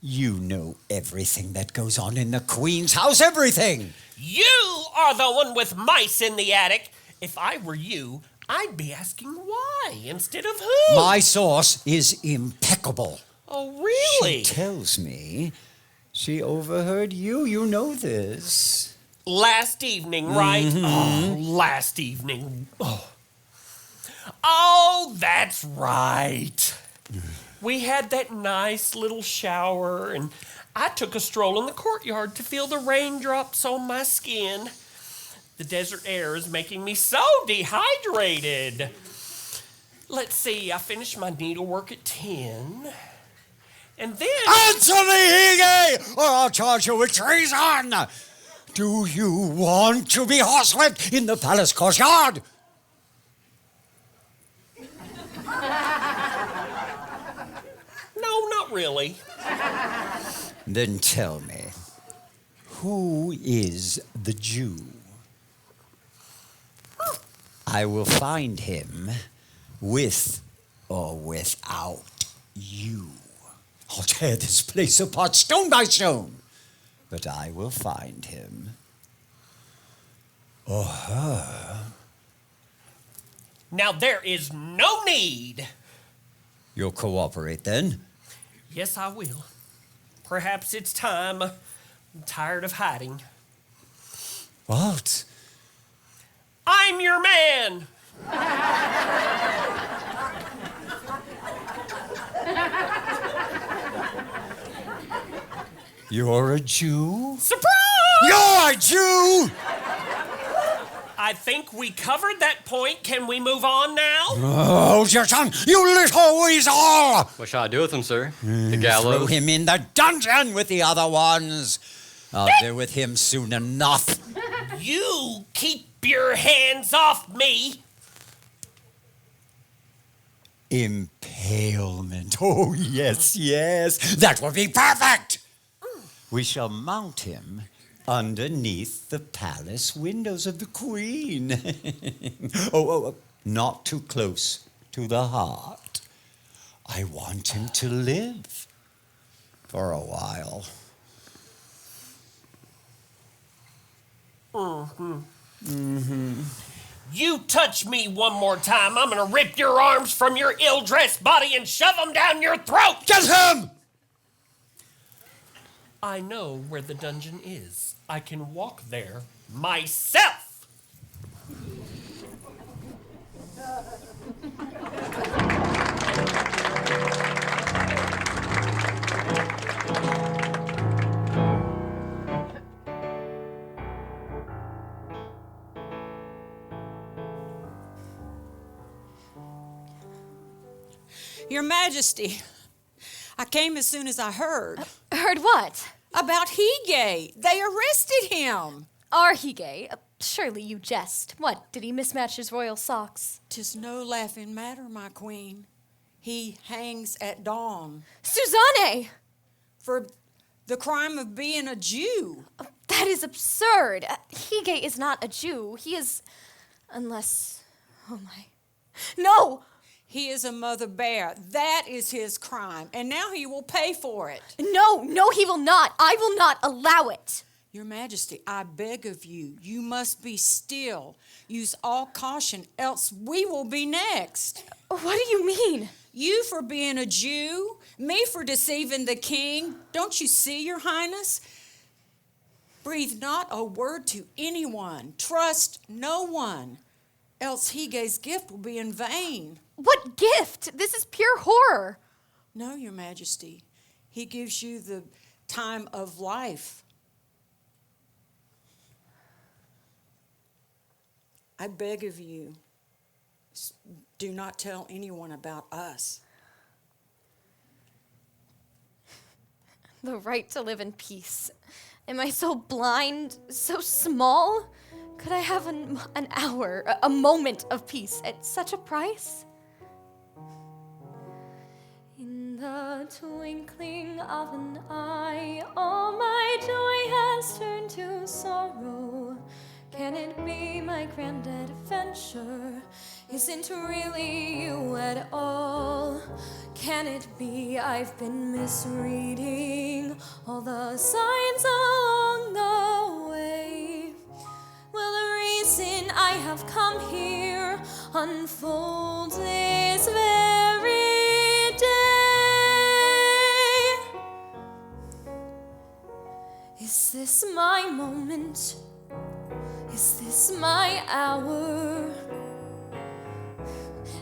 S10: You know everything that goes on in the Queen's house, everything!
S9: You are the one with mice in the attic. If I were you, I'd be asking why instead of who.
S10: My source is impeccable.
S9: Oh, really?
S10: She tells me she overheard you. You know this.
S9: Last evening, right?
S10: Mm-hmm.
S9: Oh, last evening. Oh, that's right. We had that nice little shower, and I took a stroll in the courtyard to feel the raindrops on my skin. The desert air is making me so dehydrated. Let's see, I finished my needlework at 10. And then...
S10: Anthony Hige, or I'll charge you with treason! Do you want to be horsewhipped in the palace courtyard?
S9: No, not really.
S10: Then tell me, who is the Jew? I will find him with or without you. I'll tear this place apart stone by stone, but I will find him. Or her.
S9: Now there is no need.
S10: You'll cooperate then?
S9: Yes, I will. Perhaps it's time. I'm tired of hiding.
S10: What?
S9: I'm your man.
S10: You're a Jew?
S9: Surprise!
S10: You're a Jew!
S9: I think we covered that point. Can we move on now?
S10: Hold your tongue, you little weasel!
S12: What shall I do with him, sir? The
S10: Throw
S12: gallows?
S10: him in the dungeon with the other ones. I'll deal with him soon enough.
S9: You keep your hands off me.
S10: Impalement. Oh, yes, yes. That will be perfect. We shall mount him underneath the palace windows of the Queen. Oh, not too close to the heart. I want him to live for a while.
S9: You touch me one more time, I'm gonna rip your arms from your ill-dressed body and shove them down your throat!
S10: Get him!
S9: I know where the dungeon is. I can walk there myself!
S6: Your Majesty, I came as soon as I heard.
S2: Heard what?
S6: About Hige. They arrested him.
S2: Our Hige? Surely you jest. What, did he mismatch his royal socks?
S6: 'Tis no laughing matter, my queen. He hangs at dawn.
S2: Susanne!
S6: For the crime of being a Jew.
S2: That is absurd. Hige is not a Jew. He is... Unless... Oh my... No!
S6: He is a mother bear. That is his crime. And now he will pay for it.
S2: No, he will not. I will not allow it.
S6: Your Majesty, I beg of you, you must be still. Use all caution, else we will be next.
S2: What do you mean?
S6: You for being a Jew, me for deceiving the king. Don't you see, Your Highness? Breathe not a word to anyone. Trust no one, else Hige's gift will be in vain.
S2: What gift? This is pure horror.
S6: No, Your Majesty. He gives you the time of life. I beg of you, do not tell anyone about us.
S2: The right to live in peace. Am I so blind, so small? Could I have an hour, a moment of peace at such a price? In the twinkling of an eye, all my joy has turned to sorrow. Can it be my grand adventure?
S7: isn't really you at all. Can it be I've been misreading all the signs along the way? Will the reason I have come here unfold this very day? Is this my moment? Is this my hour?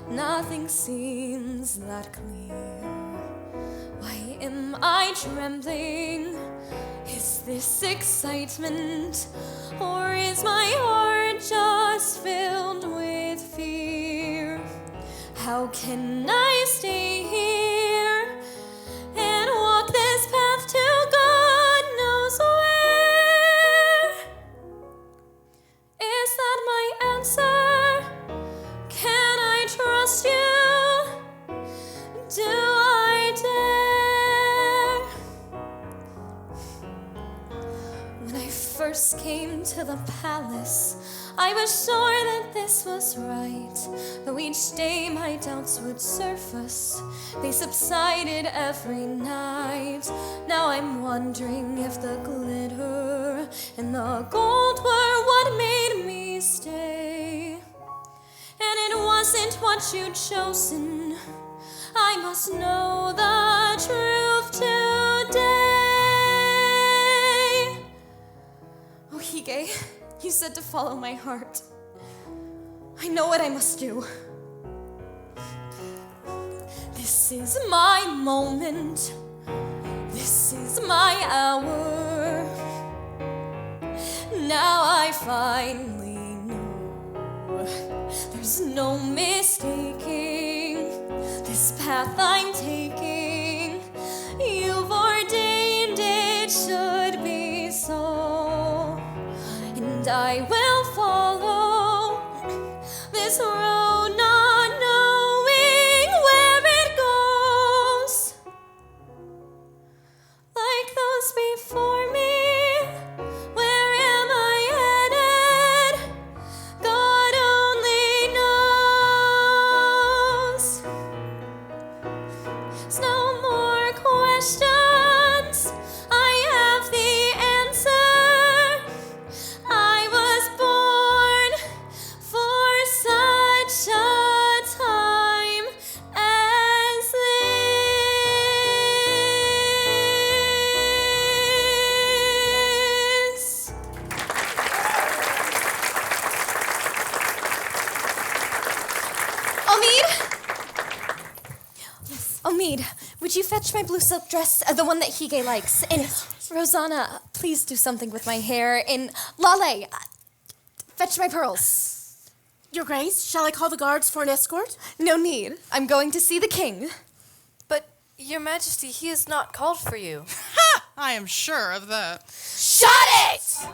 S7: Nothing seems that clear. Why am I trembling? Is this excitement? Or is my heart just filled with fear? How can I stay here and walk this path to God knows where? Is that my answer? Can I trust you? Do I dare? When I first came to the palace, I was sure that this was right. Though each day my doubts would surface, they subsided every night. Now I'm wondering if the glitter and the gold were what made me stay. And it wasn't what you'd chosen. I must know the truth today. Oh, Hige, you said to follow my heart. I know what I must do. This is my moment. This is my hour. Now I finally know. There's no mistaking this path I'm taking. You've ordained it should be so, and I will follow this road, not knowing where it goes. Like those before me, where am I headed? God only knows. There's no more questions. I have the answer. I was born for such a time as this. Omid? Yes, Omid, would you fetch my blue silk dress, the one that Hige likes? And Rosanna, please do something with my hair. And Lale, fetch my pearls.
S11: Your Grace, shall I call the guards for an escort?
S7: No need. I'm going to see the king.
S2: But, Your Majesty, he has not called for you.
S11: I am sure of that.
S7: Shut it!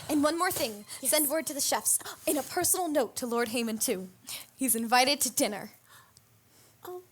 S7: And one more thing. Yes. Send word to the chefs. And a personal note to Lord Haman, too. He's invited to dinner. Oh.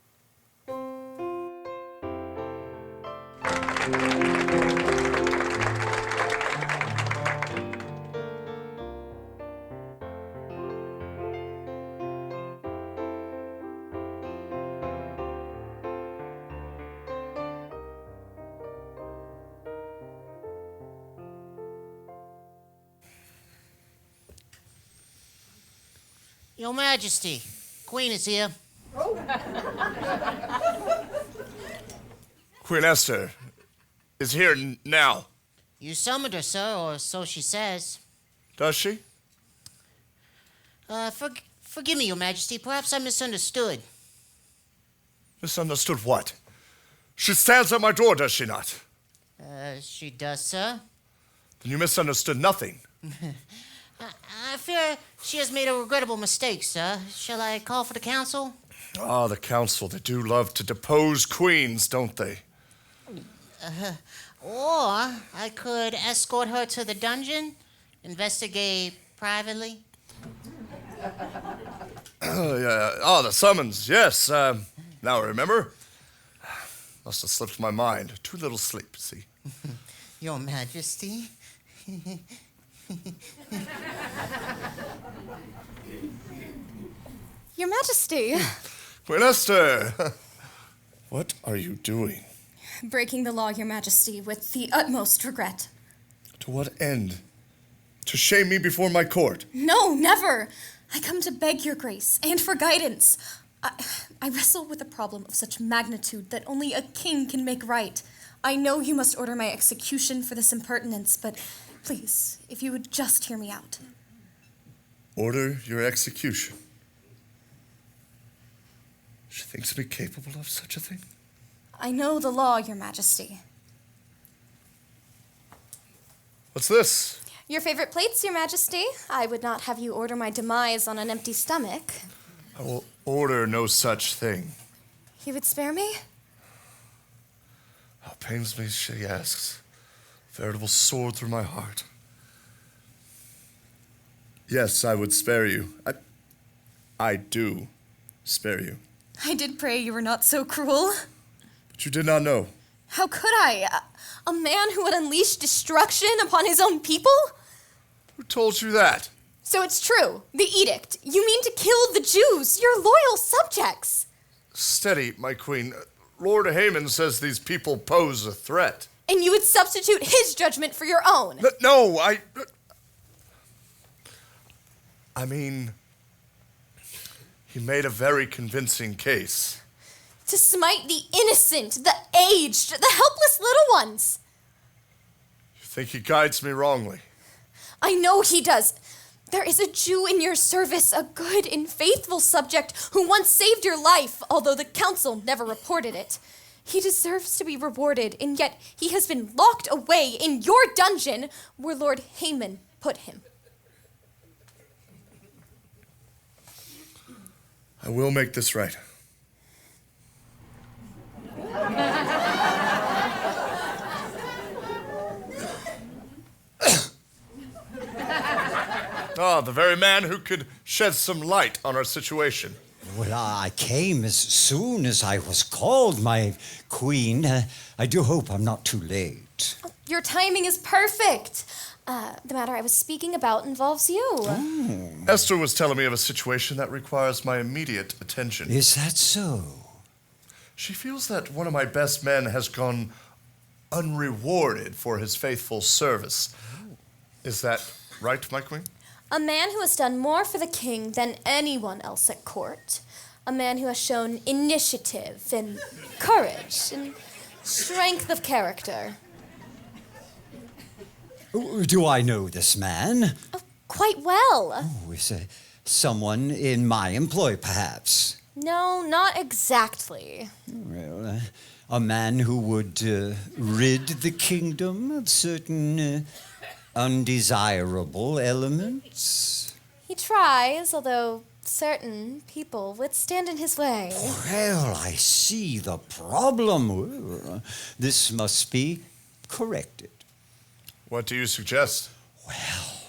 S5: Your Majesty, Queen is here.
S14: Queen Esther is here now.
S5: You summoned her, sir, or so she says.
S14: Does she?
S5: Forgive me, Your Majesty. Perhaps I misunderstood.
S14: Misunderstood what? She stands at my door, does she not?
S5: She does, sir.
S14: Then you misunderstood nothing.
S5: I fear she has made a regrettable mistake, sir. Shall I call for the council?
S14: Ah, the council. They do love to depose queens, don't they?
S5: Or I could escort her to the dungeon, investigate privately.
S14: Oh, the summons, yes. Now I remember. Must have slipped my mind. Too little sleep, see?
S5: Your Majesty.
S7: Your Majesty.
S14: Queen Esther! What are you doing?
S7: Breaking the law, Your Majesty, with the utmost regret.
S14: To what end? To shame me before my court?
S7: No, never. I come to beg your grace and for guidance. I wrestle with a problem of such magnitude that only a king can make right. I know you must order my execution for this impertinence, but please, if you would just hear me out.
S14: Order your execution. She thinks me capable of such a thing?
S7: I know the law, Your Majesty.
S14: What's this?
S7: Your favorite plates, Your Majesty. I would not have you order my demise on an empty stomach.
S14: I will order no such thing.
S7: You would spare me?
S14: How pains me, she asks. Veritable sword through my heart. Yes, I would spare you. I do spare you.
S7: I did pray you were not so cruel.
S14: But you did not know.
S7: How could I? A man who would unleash destruction upon his own people?
S14: Who told you that?
S7: So it's true. The edict. You mean to kill the Jews, your loyal subjects.
S14: Steady, my queen. Lord Haman says these people pose a threat.
S7: And you would substitute his judgment for your own.
S14: No, I mean, he made a very convincing case.
S7: To smite the innocent, the aged, the helpless little ones.
S14: You think he guides me wrongly?
S7: I know he does. There is a Jew in your service, a good and faithful subject who once saved your life, although the council never reported it. He deserves to be rewarded, and yet he has been locked away in your dungeon where Lord Haman put him.
S14: I will make this right. The very man who could shed some light on our situation.
S10: Well, I came as soon as I was called, my queen. I do hope I'm not too late.
S7: Your timing is perfect. The matter I was speaking about involves you.
S10: Oh.
S14: Esther was telling me of a situation that requires my immediate attention.
S10: Is that so?
S14: She feels that one of my best men has gone unrewarded for his faithful service. Is that right, my queen?
S7: A man who has done more for the king than anyone else at court. A man who has shown initiative and courage and strength of character.
S10: Do I know this man?
S7: Oh, quite well.
S10: Oh, is someone in my employ, perhaps?
S7: No, not exactly.
S10: Well, a man who would rid the kingdom of certain undesirable elements?
S7: He tries, although certain people would stand in his way.
S10: Well, I see the problem. This must be corrected.
S14: What do you suggest?
S10: Well,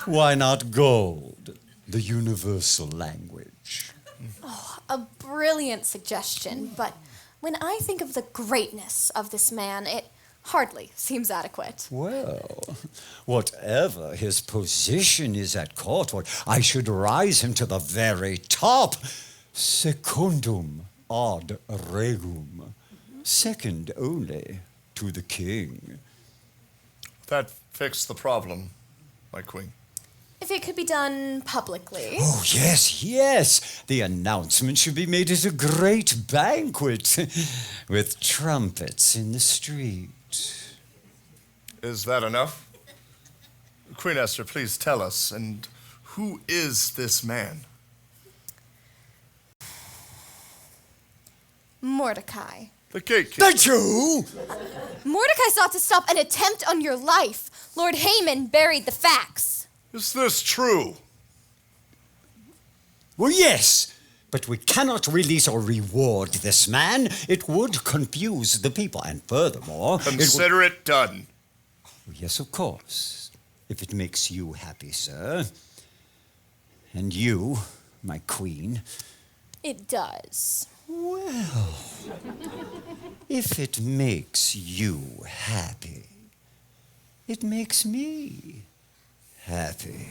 S10: why not gold, the universal language?
S7: Oh, a brilliant suggestion, but when I think of the greatness of this man, it hardly seems adequate.
S10: Well, whatever his position is at court, I should rise him to the very top. Secundum ad regum. Second only to the king.
S14: That fixed the problem, my queen.
S7: If it could be done publicly.
S10: Oh, yes. The announcement should be made at a great banquet with trumpets in the street.
S14: Is that enough? Queen Esther, please tell us, and who is this man?
S7: Mordecai.
S14: The gatekeeper.
S10: The Jew!
S7: Mordecai sought to stop an attempt on your life. Lord Haman buried the facts.
S14: Is this true?
S10: Well, yes, but we cannot release or reward this man. It would confuse the people, and furthermore...
S14: Consider it done.
S10: Yes, of course, if it makes you happy, sir. And you, my queen.
S7: It does.
S10: Well, if it makes you happy, it makes me happy.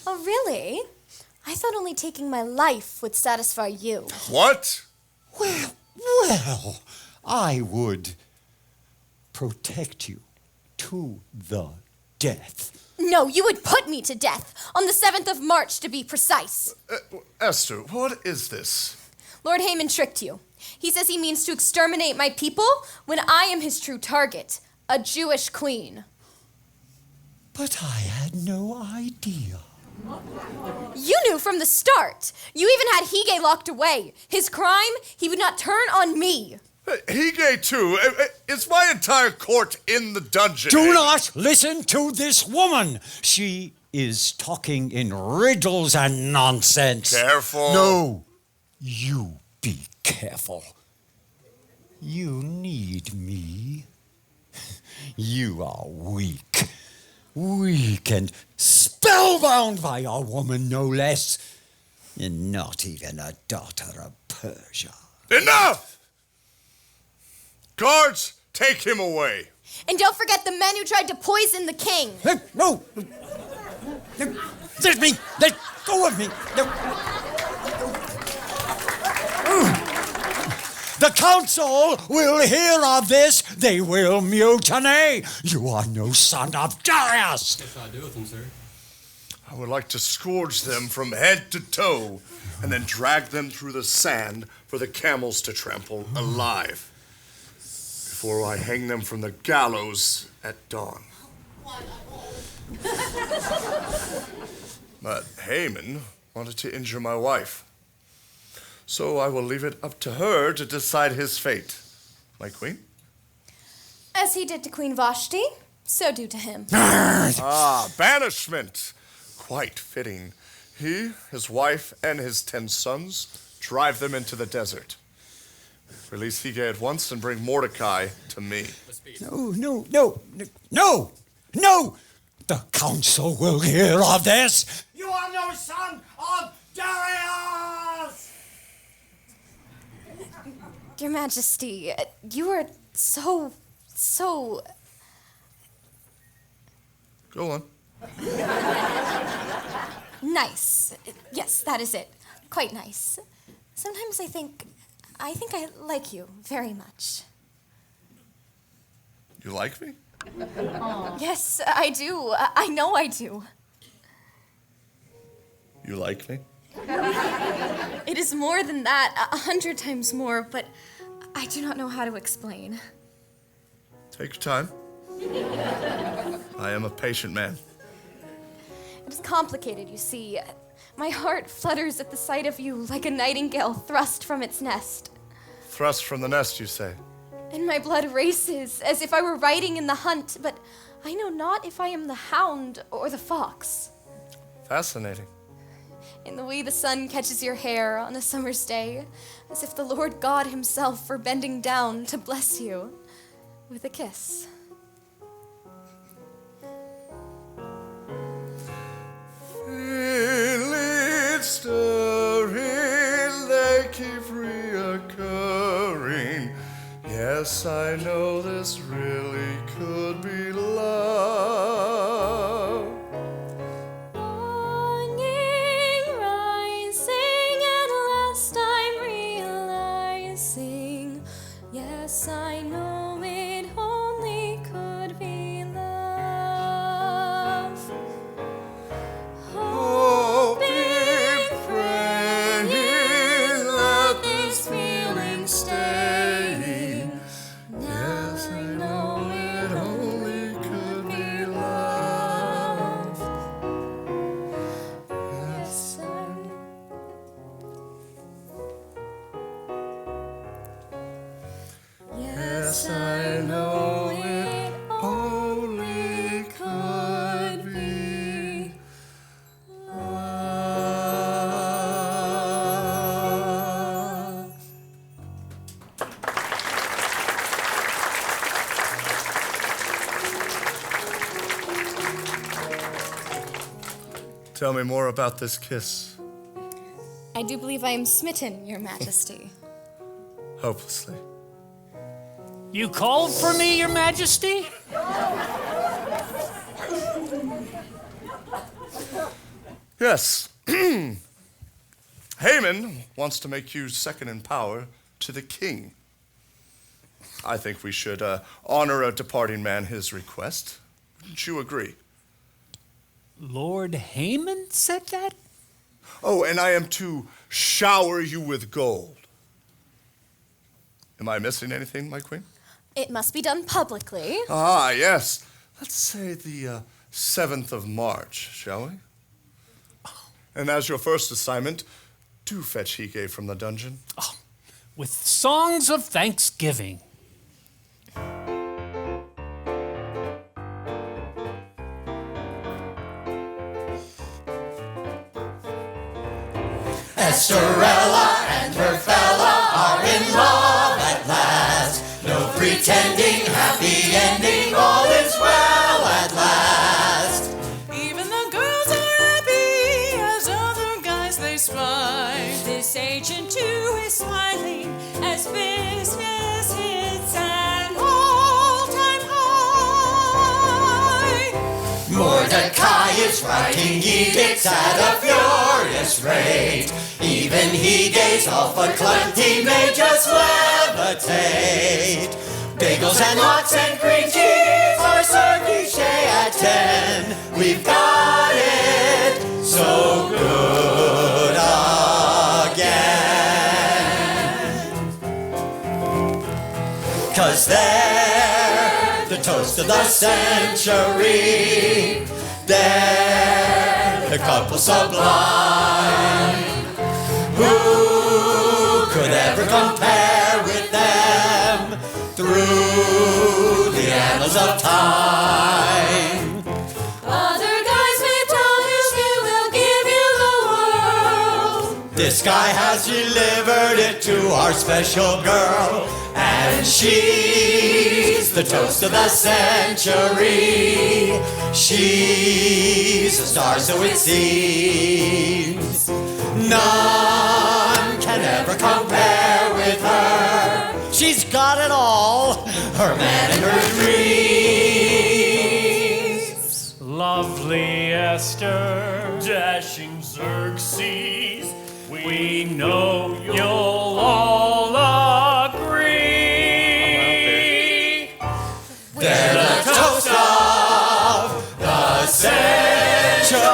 S7: Oh, really? I thought only taking my life would satisfy you.
S14: What?
S10: Well, I would protect you to the death.
S7: No, you would put me to death on the 7th of March, to be precise.
S14: Esther, what is this?
S7: Lord Haman tricked you. He says he means to exterminate my people when I am his true target, a Jewish queen.
S10: But I had no idea.
S7: You knew from the start. You even had Hige locked away. His crime, he would not turn on me.
S14: Hige, too. Is my entire court in the dungeon?
S10: Do not listen to this woman. She is talking in riddles and nonsense.
S14: Careful.
S10: No, you be careful. You need me. You are weak. Weak and spellbound by a woman, no less. And not even a daughter of Persia.
S14: Enough! Guards, take him away.
S7: And don't forget the men who tried to poison the king.
S10: No! Let me! Let go of me! No. The council will hear of this. They will mutiny. You are no son of Darius.
S12: What should I do with him, sir?
S14: I would like to scourge them from head to toe and then drag them through the sand for the camels to trample alive before I hang them from the gallows at dawn. But Haman wanted to injure my wife. So I will leave it up to her to decide his fate. My queen?
S7: As he did to Queen Vashti, so do to him.
S14: Banishment. Quite fitting. He, his wife, and his 10 sons drive them into the desert. Release Hige at once and bring Mordecai to me.
S10: No! The council will hear of this.
S1: You are no son of Darius!
S7: Your Majesty, you are so...
S14: Go on.
S7: nice. Yes, that is it. Quite nice. Sometimes I think I like you very much.
S14: You like me?
S7: Yes, I do. I know I do.
S14: You like me?
S7: It is more than that, 100 times more, but I do not know how to explain.
S14: Take your time. I am a patient man.
S7: It is complicated, you see. My heart flutters at the sight of you like a nightingale thrust from its nest.
S14: Thrust from the nest, you say?
S7: And my blood races as if I were riding in the hunt, but I know not if I am the hound or the fox.
S14: Fascinating.
S7: In the way the sun catches your hair on a summer's day, as if the Lord God himself were bending down to bless you with a kiss.
S14: Feel it stirring, they keep reoccurring. Yes, I know this really could be love.
S7: Longing rising, at last I'm realizing. Yes, I know it only could be love. Hoping, praying, let this feeling stay. Yes, I know it only could be love. Yes, yes, I know it only could be love.
S14: Tell me more about this kiss.
S7: I do believe I am smitten, Your Majesty.
S14: Hopelessly.
S3: You called for me, Your Majesty?
S14: Yes. Haman wants to make you second in power to the king. I think we should honor a departing man his request. Wouldn't you agree?
S3: Lord Haman said that?
S14: Oh, and I am to shower you with gold. Am I missing anything, my queen?
S7: It must be done publicly.
S14: Ah, yes. Let's say the 7th of March, shall we? And as your first assignment, do fetch Hige from the dungeon.
S3: Oh, with songs of thanksgiving.
S1: Estherella and her fella are in love at last. No pretending, happy ending, all is well at last.
S4: Even the girls are happy as other guys they spy. This agent too is smiling as business hits an all-time high.
S1: Mordecai is writing edicts at a furious rate. Even Hige's alpha clunky may just levitate. Bagels and lox and cream cheese are served each day at 10. We've got it so good again. 'Cause they're the toast of the century. They're the couple sublime. Who could ever compare with them through the annals of time?
S4: Other guys may promise you will give you the world.
S1: This guy has delivered it to our special girl, and she's the toast of the century. She's a star, so it seems. None can ever compare with her. She's got it all, her man and her dreams.
S9: Lovely Esther, dashing Xerxes, we know you'll all agree.
S1: They're the toast of the century.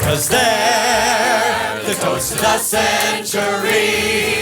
S1: Cause they're the toast of the century.